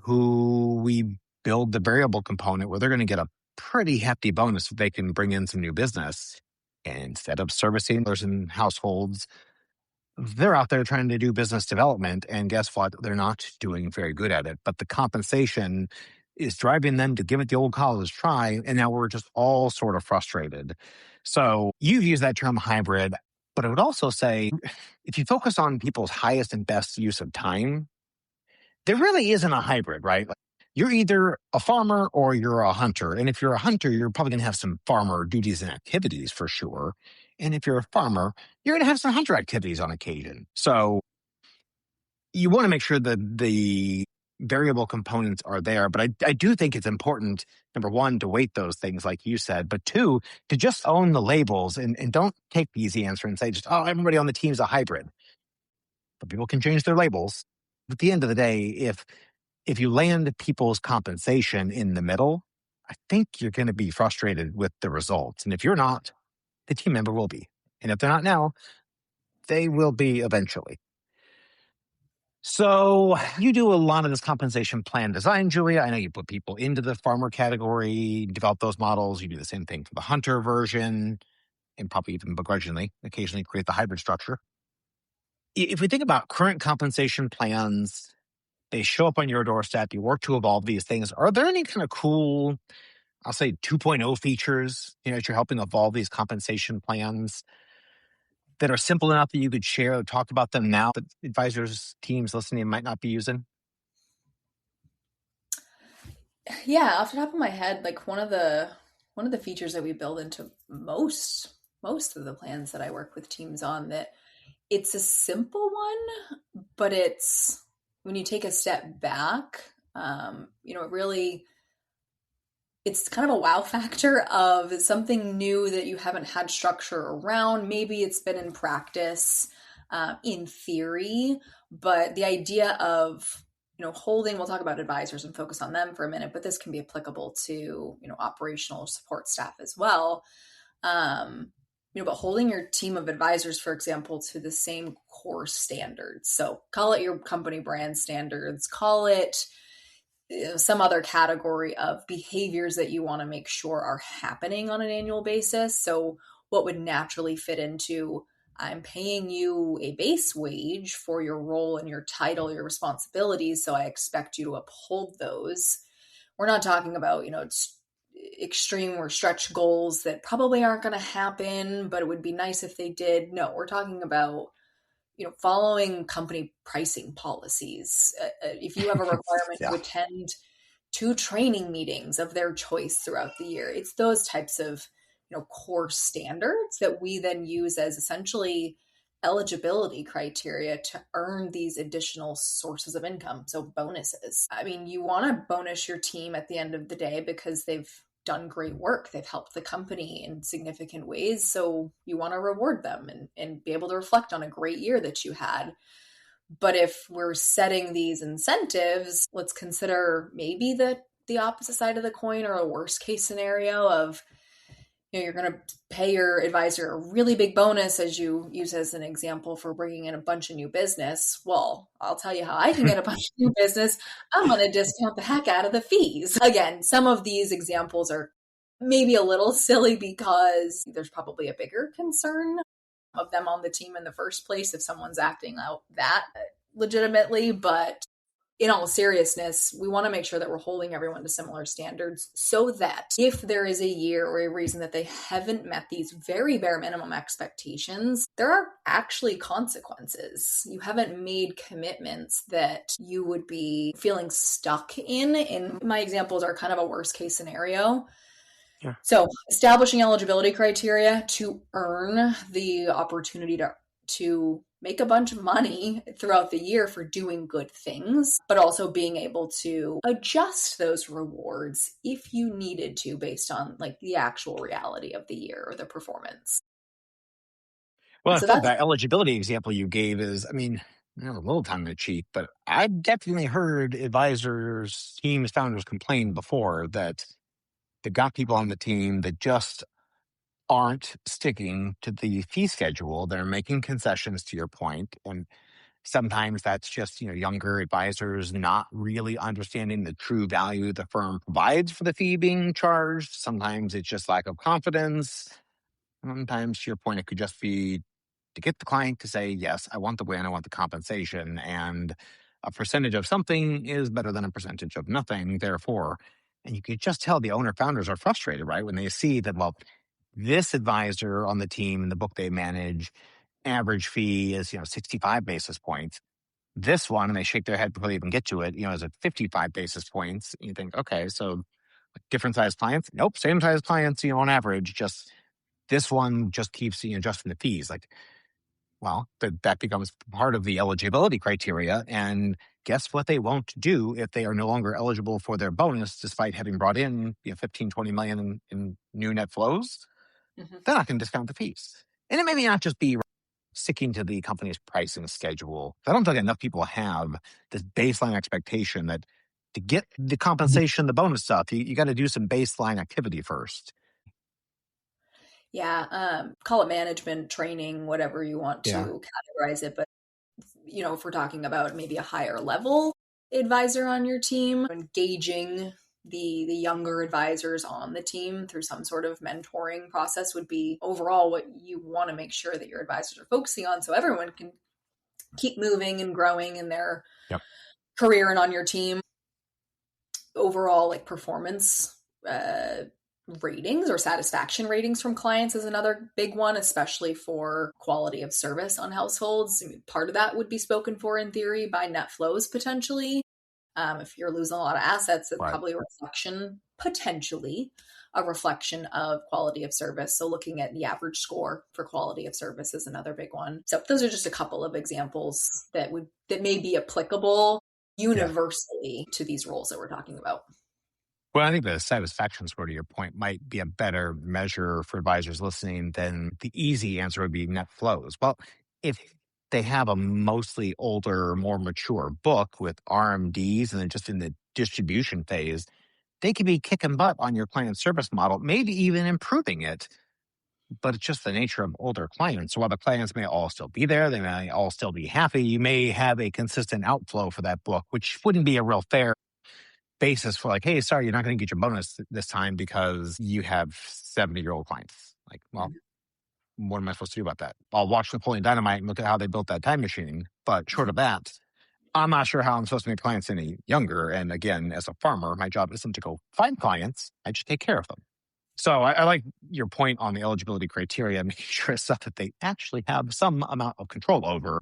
Speaker 1: who we build the variable component where they're going to get a pretty hefty bonus if they can bring in some new business. And instead of servicing those in households, they're out there trying to do business development. And guess what? They're not doing very good at it. But the compensation is driving them to give it the old college try. And now we're just all sort of frustrated. So you've used that term hybrid, but I would also say if you focus on people's highest and best use of time, there really isn't a hybrid, right? Like, you're either a farmer or you're a hunter. And if you're a hunter, you're probably going to have some farmer duties and activities for sure. And if you're a farmer, you're going to have some hunter activities on occasion. So you want to make sure that the variable components are there. But I do think it's important, number one, to weight those things like you said, but two, to just own the labels and don't take the easy answer and say just, oh, everybody on the team's a hybrid. But people can change their labels. At the end of the day, if you land people's compensation in the middle, I think you're going to be frustrated with the results. And if you're not, the team member will be. And if they're not now, they will be eventually. So you do a lot of this compensation plan design, Julia. I know you put people into the farmer category, develop those models. You do the same thing for the hunter version, and probably even begrudgingly, occasionally create the hybrid structure. If we think about current compensation plans, they show up on your doorstep, you work to evolve these things. Are there any kind of cool, I'll say 2.0 features, as you're helping evolve these compensation plans that are simple enough that you could share or talk about them now that advisors, teams listening might not be using?
Speaker 2: Yeah, off the top of my head, like one of the features that we build into most of the plans that I work with teams on that It's a simple one, but it's when you take a step back, it really it's kind of a wow factor of something new that you haven't had structure around. Maybe it's been in practice, in theory, but the idea of holding. We'll talk about advisors and focus on them for a minute, but this can be applicable to operational support staff as well. But holding your team of advisors, for example, to the same core standards. So call it your company brand standards, call it some other category of behaviors that you want to make sure are happening on an annual basis. So what would naturally fit into, I'm paying you a base wage for your role and your title, your responsibilities, so I expect you to uphold those. We're not talking about, extreme or stretch goals that probably aren't going to happen, but it would be nice if they did. No, we're talking about following company pricing policies. If you have a requirement
Speaker 1: Yeah.
Speaker 2: to attend 2 training meetings of their choice throughout the year, it's those types of core standards that we then use as essentially eligibility criteria to earn these additional sources of income. So bonuses. I mean, you want to bonus your team at the end of the day because they've done great work. They've helped the company in significant ways. So you want to reward them and be able to reflect on a great year that you had. But if we're setting these incentives, let's consider maybe the opposite side of the coin, or a worst case scenario of you're going to pay your advisor a really big bonus, as you use as an example, for bringing in a bunch of new business. Well, I'll tell you how I can get a bunch of new business. I'm going to discount the heck out of the fees. Again, some of these examples are maybe a little silly because there's probably a bigger concern of them on the team in the first place if someone's acting out that legitimately. But in all seriousness, we want to make sure that we're holding everyone to similar standards so that if there is a year or a reason that they haven't met these very bare minimum expectations, there are actually consequences. You haven't made commitments that you would be feeling stuck in. And my examples are kind of a worst case scenario.
Speaker 1: Yeah.
Speaker 2: So establishing eligibility criteria to earn the opportunity to make a bunch of money throughout the year for doing good things, but also being able to adjust those rewards if you needed to based on like the actual reality of the year or the performance.
Speaker 1: Well, I
Speaker 2: So
Speaker 1: thought
Speaker 2: that's
Speaker 1: that eligibility example you gave is, a little tongue in cheek, but I've definitely heard advisors, teams, founders complain before that they've got people on the team that just aren't sticking to the fee schedule. They're making concessions, to your point, and sometimes that's just younger advisors not really understanding the true value the firm provides for the fee being charged. Sometimes it's just lack of confidence. Sometimes, to your point, it could just be to get the client to say, yes, I want the win, I want the compensation, and a percentage of something is better than a percentage of nothing, therefore. And you could just tell the owner founders are frustrated, right? When they see that, well, this advisor on the team in the book they manage, average fee is, 65 basis points. This one, and they shake their head before they even get to it, is at 55 basis points. You think, okay, so different size clients? Nope, same size clients, on average, just this one just keeps adjusting the fees. Like, well, that becomes part of the eligibility criteria. And guess what they won't do if they are no longer eligible for their bonus, despite having brought in 15, 20 million in new net flows?
Speaker 2: Mhm.
Speaker 1: They're not going to discount the fees. And it may not just be sticking to the company's pricing schedule. I don't think enough people have this baseline expectation that to get the compensation, the bonus stuff, you got to do some baseline activity first.
Speaker 2: Yeah, call it management training, whatever you want
Speaker 1: Yeah.
Speaker 2: to categorize it. But if we're talking about maybe a higher level advisor on your team, engaging the younger advisors on the team through some sort of mentoring process would be overall what you want to make sure that your advisors are focusing on, so everyone can keep moving and growing in their
Speaker 1: Yep.
Speaker 2: career and on your team. Overall, like performance uh, ratings or satisfaction ratings from clients is another big one, especially for quality of service on households. I mean, part of that would be spoken for in theory by net flows potentially. If you're losing a lot of assets, it's
Speaker 1: Right.
Speaker 2: probably a reflection, potentially a reflection of quality of service. So looking at the average score for quality of service is another big one. So those are just a couple of examples that may be applicable
Speaker 1: Yeah.
Speaker 2: universally to these roles that we're talking about.
Speaker 1: Well, I think the satisfaction score, to your point, might be a better measure for advisors listening than the easy answer would be net flows. Well, if they have a mostly older, more mature book with RMDs and then just in the distribution phase, they could be kicking butt on your client service model, maybe even improving it. But it's just the nature of older clients. So while the clients may all still be there, they may all still be happy, you may have a consistent outflow for that book, which wouldn't be a real fair basis for like, hey, sorry, you're not going to get your bonus this time because you have 70-year-old clients. Like, well,
Speaker 2: Mhm.
Speaker 1: what am I supposed to do about that? I'll watch Napoleon Dynamite and look at how they built that time machine. But short of that, I'm not sure how I'm supposed to make clients any younger. And again, as a farmer, my job isn't to go find clients. I just take care of them. So I like your point on the eligibility criteria, making sure it's stuff that they actually have some amount of control over.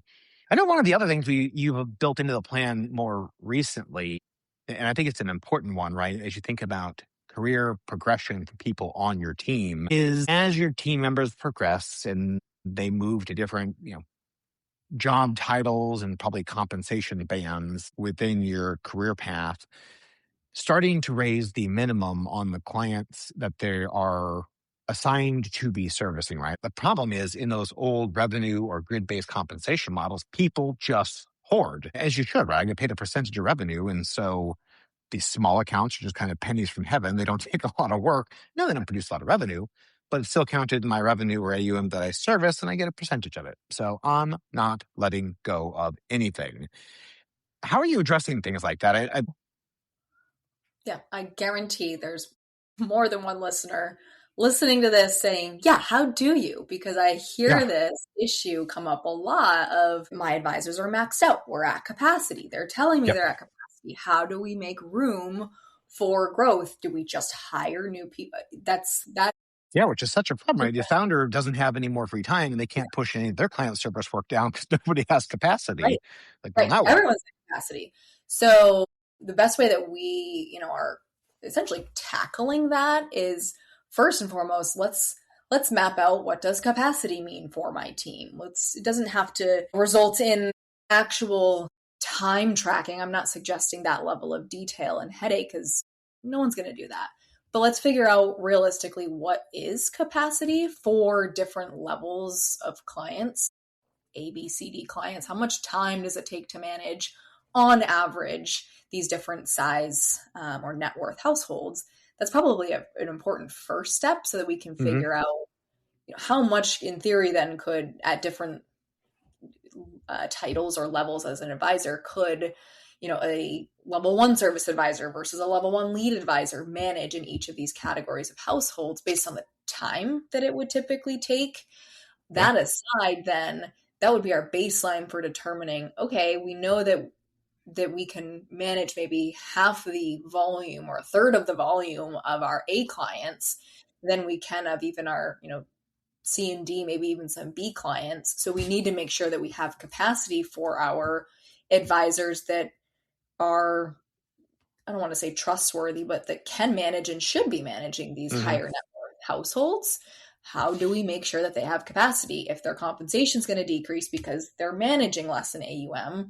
Speaker 1: I know one of the other things you have built into the plan more recently, and I think it's an important one, right? As you think about career progression for people on your team, is as your team members progress and they move to different, job titles and probably compensation bands within your career path, starting to raise the minimum on the clients that they are assigned to be servicing, right? The problem is in those old revenue or grid based compensation models, people just hoard, as you should, right? I get paid a percentage of revenue. And so these small accounts are just kind of pennies from heaven. They don't take a lot of work. No, they don't produce a lot of revenue, but it's still counted in my revenue or AUM that I service, and I get a percentage of it. So I'm not letting go of anything. How are you addressing things like that?
Speaker 2: Yeah, I guarantee there's more than one listener listening to this saying, yeah, how do you? Because I
Speaker 1: Yeah.
Speaker 2: hear this issue come up a lot of my advisors are maxed out. We're at capacity. They're telling me
Speaker 1: Yep.
Speaker 2: they're at capacity. How do we make room for growth? Do we just hire new people? That.
Speaker 1: Yeah, which is such a problem, right? The founder doesn't have any more free time and they can't push any of their client service work down because nobody has
Speaker 2: Right.
Speaker 1: capacity. Like, well,
Speaker 2: Right.
Speaker 1: now what?
Speaker 2: Everyone's at capacity. So the best way that we, are essentially tackling that is first and foremost, let's map out what does capacity mean for my team. It doesn't have to result in actual time tracking. I'm not suggesting that level of detail and headache because no one's going to do that. But let's figure out realistically what is capacity for different levels of clients. A, B, C, D clients? How much time does it take to manage, on average, these different size or net worth households? That's probably an important first step so that we can
Speaker 1: Hmm.
Speaker 2: figure out how much, in theory, then could at different titles or levels as an advisor could a level one service advisor versus a level one lead advisor manage in each of these categories of households based on the time that it would typically take.
Speaker 1: Yeah.
Speaker 2: That aside, then that would be our baseline for determining, okay, we know that we can manage maybe half the volume or a third of the volume of our A clients than we can of even our, C and D, maybe even some B clients. So we need to make sure that we have capacity for our advisors that are, I don't want to say trustworthy, but that can manage and should be managing these
Speaker 1: Hmm.
Speaker 2: higher net worth households. How do we make sure that they have capacity? If their compensation is going to decrease because they're managing less than AUM,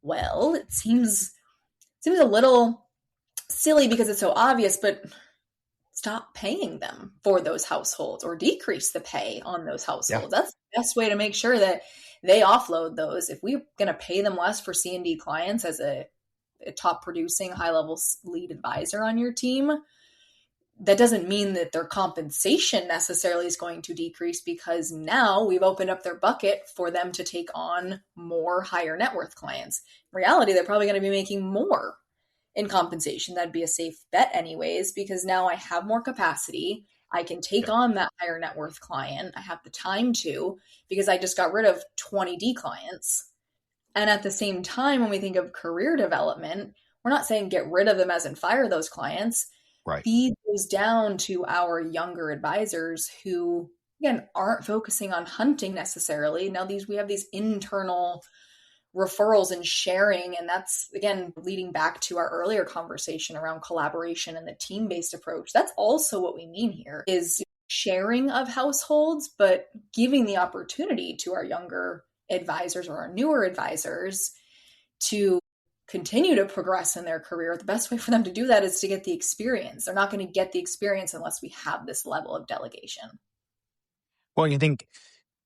Speaker 2: well, it seems a little silly because it's so obvious, but stop paying them for those households or decrease the pay on those
Speaker 1: Yeah.
Speaker 2: households. That's the best way to make sure that they offload those. If we're going to pay them less for C&D clients as a top producing high level lead advisor on your team, that doesn't mean that their compensation necessarily is going to decrease because now we've opened up their bucket for them to take on more higher net worth clients. In reality, they're probably going to be making more in compensation. That'd be a safe bet, anyways, because now I have more capacity. I can take
Speaker 1: Yeah.
Speaker 2: on that higher net worth client. I have the time to because I just got rid of 20 D clients. And at the same time, when we think of career development, we're not saying get rid of them as in fire those clients.
Speaker 1: Right.
Speaker 2: Feed those down to our younger advisors who, again, aren't focusing on hunting necessarily. Now, we have these internal referrals and sharing. And that's, again, leading back to our earlier conversation around collaboration and the team-based approach. That's also what we mean here, is sharing of households, but giving the opportunity to our younger advisors or our newer advisors to continue to progress in their career. The best way for them to do that is to get the experience. They're not going to get the experience unless we have this level of delegation.
Speaker 1: Well, you think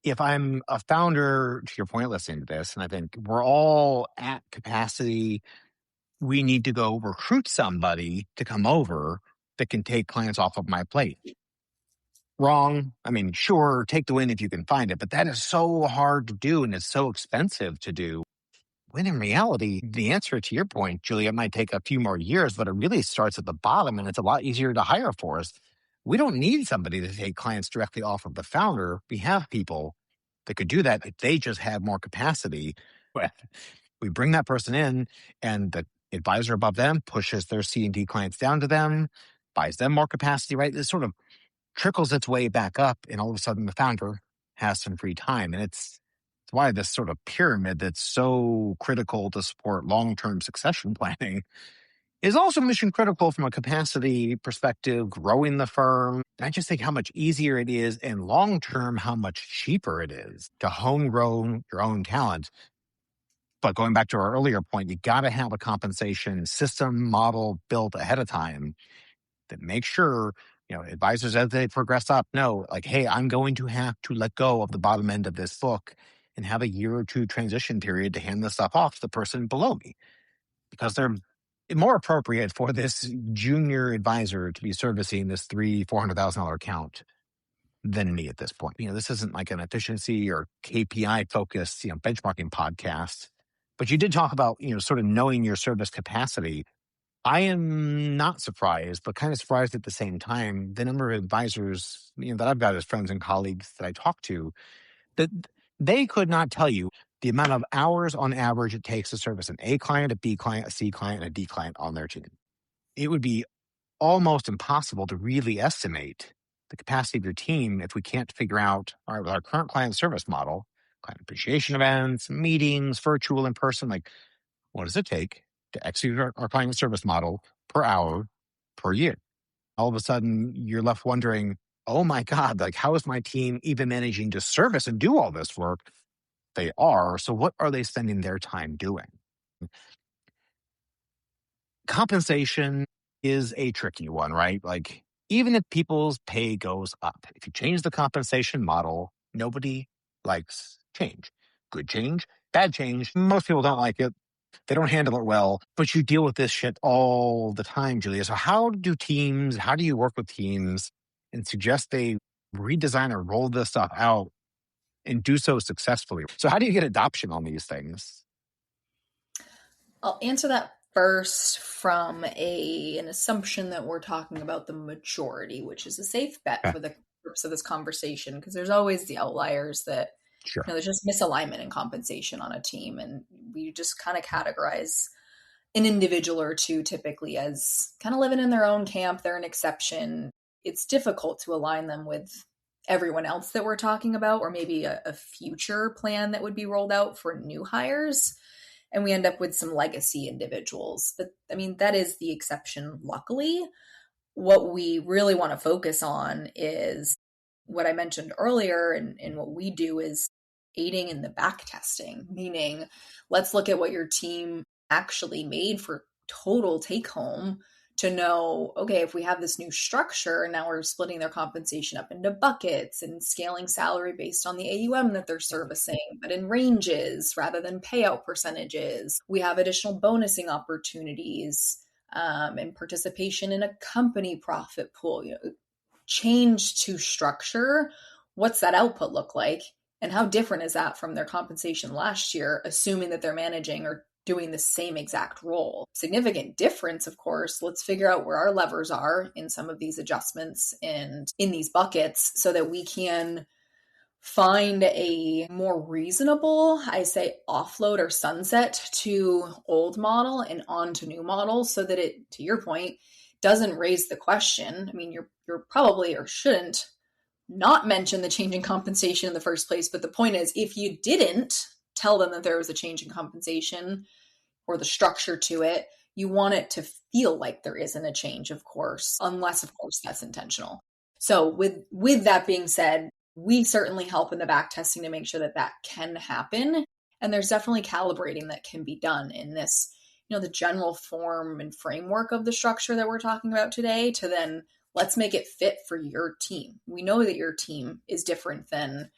Speaker 1: if I'm a founder, to your point, listening to this, and I think we're all at capacity, we need to go recruit somebody to come over that can take clients off of my plate. Wrong. I mean, sure, take the win if you can find it, but that is so hard to do and it's so expensive to do. When in reality, the answer to your point, Julia, it might take a few more years, but it really starts at the bottom and it's a lot easier to hire for us. We don't need somebody to take clients directly off of the founder. We have people that could do that if they just have more capacity. We bring that person in and the advisor above them pushes their C&D clients down to them, buys them more capacity, right? This sort of trickles its way back up, and all of a sudden the founder has some free time. And it's why this sort of pyramid that's so critical to support long-term succession planning is also mission critical from a capacity perspective, growing the firm. And I just think how much easier it is and long-term, how much cheaper it is to homegrown your own talent. But going back to our earlier point, you got to have a compensation system model built ahead of time that makes sure, advisors as they progress up know, like, hey, I'm going to have to let go of the bottom end of this book and have a year or two transition period to hand this stuff off to the person below me because they're more appropriate for this junior advisor to be servicing this $400,000 account than me at this point. This isn't like an efficiency or KPI focused, benchmarking podcast. But you did talk about, sort of knowing your service capacity. I am not surprised, but kind of surprised at the same time, the number of advisors, that I've got as friends and colleagues that I talk to, that they could not tell you the amount of hours on average it takes to service an A client, a B client, a C client, and a D client on their team. It would be almost impossible to really estimate the capacity of your team if we can't figure out, all right, with our current client service model, client appreciation events, meetings, virtual, in person, like what does it take to execute our client service model per hour per year? All of a sudden, you're left wondering, oh my God, like how is my team even managing to service and do all this work? They are. So what are they spending their time doing? Compensation is a tricky one, right? Like even if people's pay goes up, if you change the compensation model, nobody likes change. Good change, bad change. Most people don't like it. They don't handle it well, but you deal with this shit all the time, Julia. So how do you work with teams and suggest they redesign or roll this stuff out and do so successfully? So how do you get adoption on these things?
Speaker 2: I'll answer that first from an assumption that we're talking about the majority, which is a safe bet
Speaker 1: Okay.
Speaker 2: for the purpose of this conversation, because there's always the outliers that,
Speaker 1: Sure.
Speaker 2: there's just misalignment in compensation on a team. And we just kind of categorize an individual or two typically as kind of living in their own camp. They're an exception. It's difficult to align them with everyone else that we're talking about, or maybe a future plan that would be rolled out for new hires. And we end up with some legacy individuals. But I mean, that is the exception, luckily. What we really want to focus on is what I mentioned earlier, and what we do is aiding in the back testing, meaning let's look at what your team actually made for total take home to know, okay, if we have this new structure, now we're splitting their compensation up into buckets and scaling salary based on the AUM that they're servicing, but in ranges rather than payout percentages. We have additional bonusing opportunities and participation in a company profit pool. Change to structure. What's that output look like? And how different is that from their compensation last year, assuming that they're managing or doing the same exact role? Significant difference, of course. Let's figure out where our levers are in some of these adjustments and in these buckets so that we can find a more reasonable, I say, offload or sunset to old model and onto new model so that it, to your point, doesn't raise the question. I mean, you're probably or shouldn't not mention the change in compensation in the first place. But the point is, if you didn't, tell them that there was a change in compensation or the structure to it, you want it to feel like there isn't a change, of course, unless, of course, that's intentional. So with that being said, we certainly help in the back testing to make sure that that can happen. And there's definitely calibrating that can be done in this, the general form and framework of the structure that we're talking about today, to then let's make it fit for your team. We know that your team is different than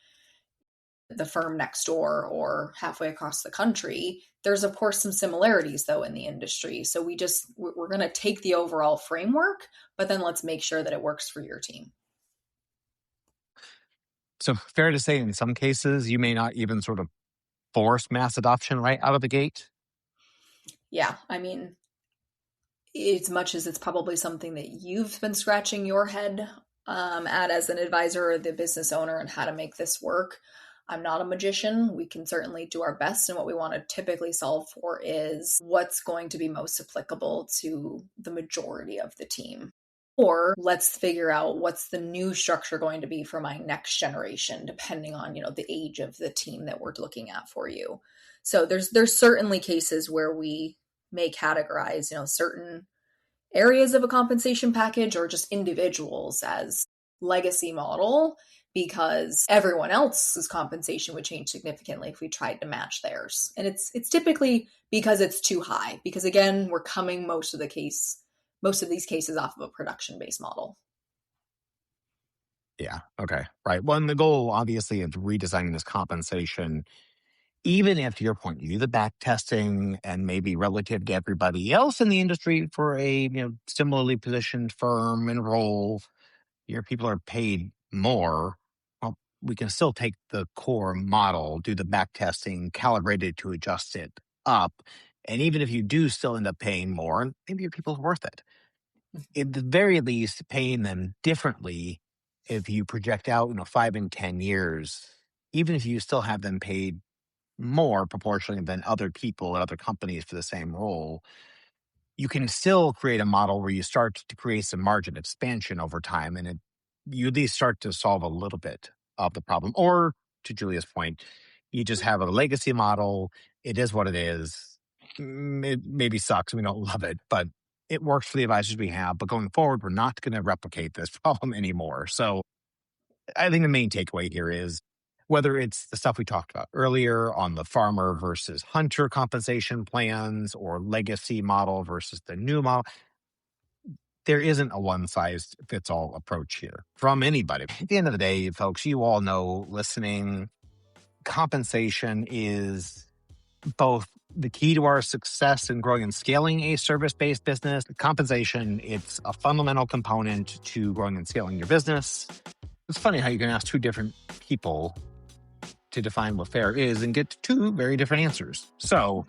Speaker 2: the firm next door or halfway across the country. There's, of course, some similarities, though, in the industry. So we're going to take the overall framework, but then let's make sure that it works for your team.
Speaker 1: So fair to say in some cases, you may not even sort of force mass adoption right out of the gate?
Speaker 2: Yeah. I mean, as much as it's probably something that you've been scratching your head at as an advisor or the business owner and how to make this work, I'm not a magician. We can certainly do our best. And what we want to typically solve for is what's going to be most applicable to the majority of the team. Or let's figure out what's the new structure going to be for my next generation, depending on, the age of the team that we're looking at for you. So there's certainly cases where we may categorize, certain areas of a compensation package or just individuals as legacy model, because everyone else's compensation would change significantly if we tried to match theirs. And it's typically because it's too high, because again, we're coming most of these cases off of a production-based model.
Speaker 1: Yeah. Okay. Right. Well, and the goal, obviously, of redesigning this compensation, even if, to your point, you do the back testing and maybe relative to everybody else in the industry for a similarly positioned firm and role, your people are paid more. Well, we can still take the core model, do the back testing, calibrate it to adjust it up. And even if you do still end up paying more, maybe your people are worth it. At the very least, paying them differently, if you project out 5 and 10 years, even if you still have them paid more proportionally than other people at other companies for the same role, you can still create a model where you start to create some margin expansion over time, and you at least start to solve a little bit of the problem. Or, to Julia's point, you just have a legacy model. It is what it is. It maybe sucks. We don't love it, but it works for the advisors we have. But going forward, we're not going to replicate this problem anymore. So I think the main takeaway here is, whether it's the stuff we talked about earlier on the farmer versus hunter compensation plans or legacy model versus the new model, there isn't a one-size-fits-all approach here from anybody. At the end of the day, folks, you all know, listening, compensation is both the key to our success in growing and scaling a service-based business. Compensation, it's a fundamental component to growing and scaling your business. It's funny how you can ask two different people to define what fair is and get two very different answers. So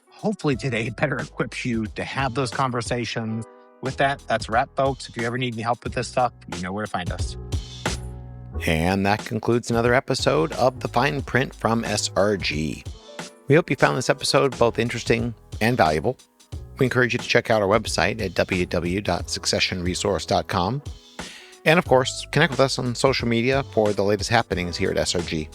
Speaker 1: hopefully today better equips you to have those conversations. With that, that's a wrap, folks. If you ever need any help with this stuff, you know where to find us.
Speaker 3: And that concludes another episode of The Fine Print from SRG. We hope you found this episode both interesting and valuable. We encourage you to check out our website at www.successionresource.com. And of course, connect with us on social media for the latest happenings here at SRG.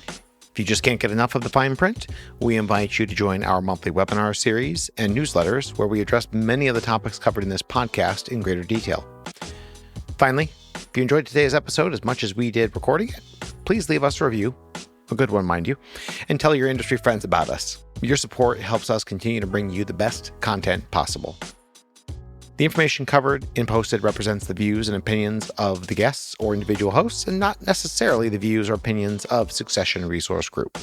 Speaker 3: If you just can't get enough of The Fine Print, we invite you to join our monthly webinar series and newsletters where we address many of the topics covered in this podcast in greater detail. Finally, if you enjoyed today's episode as much as we did recording it, please leave us a review, a good one, mind you, and tell your industry friends about us. Your support helps us continue to bring you the best content possible. The information covered and posted represents the views and opinions of the guests or individual hosts, and not necessarily the views or opinions of Succession Resource Group.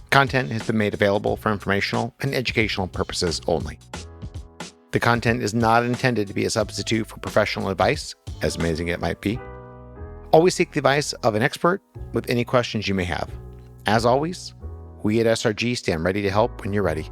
Speaker 3: Content has been made available for informational and educational purposes only. The content is not intended to be a substitute for professional advice, as amazing it might be. Always seek the advice of an expert with any questions you may have. As always, we at SRG stand ready to help when you're ready.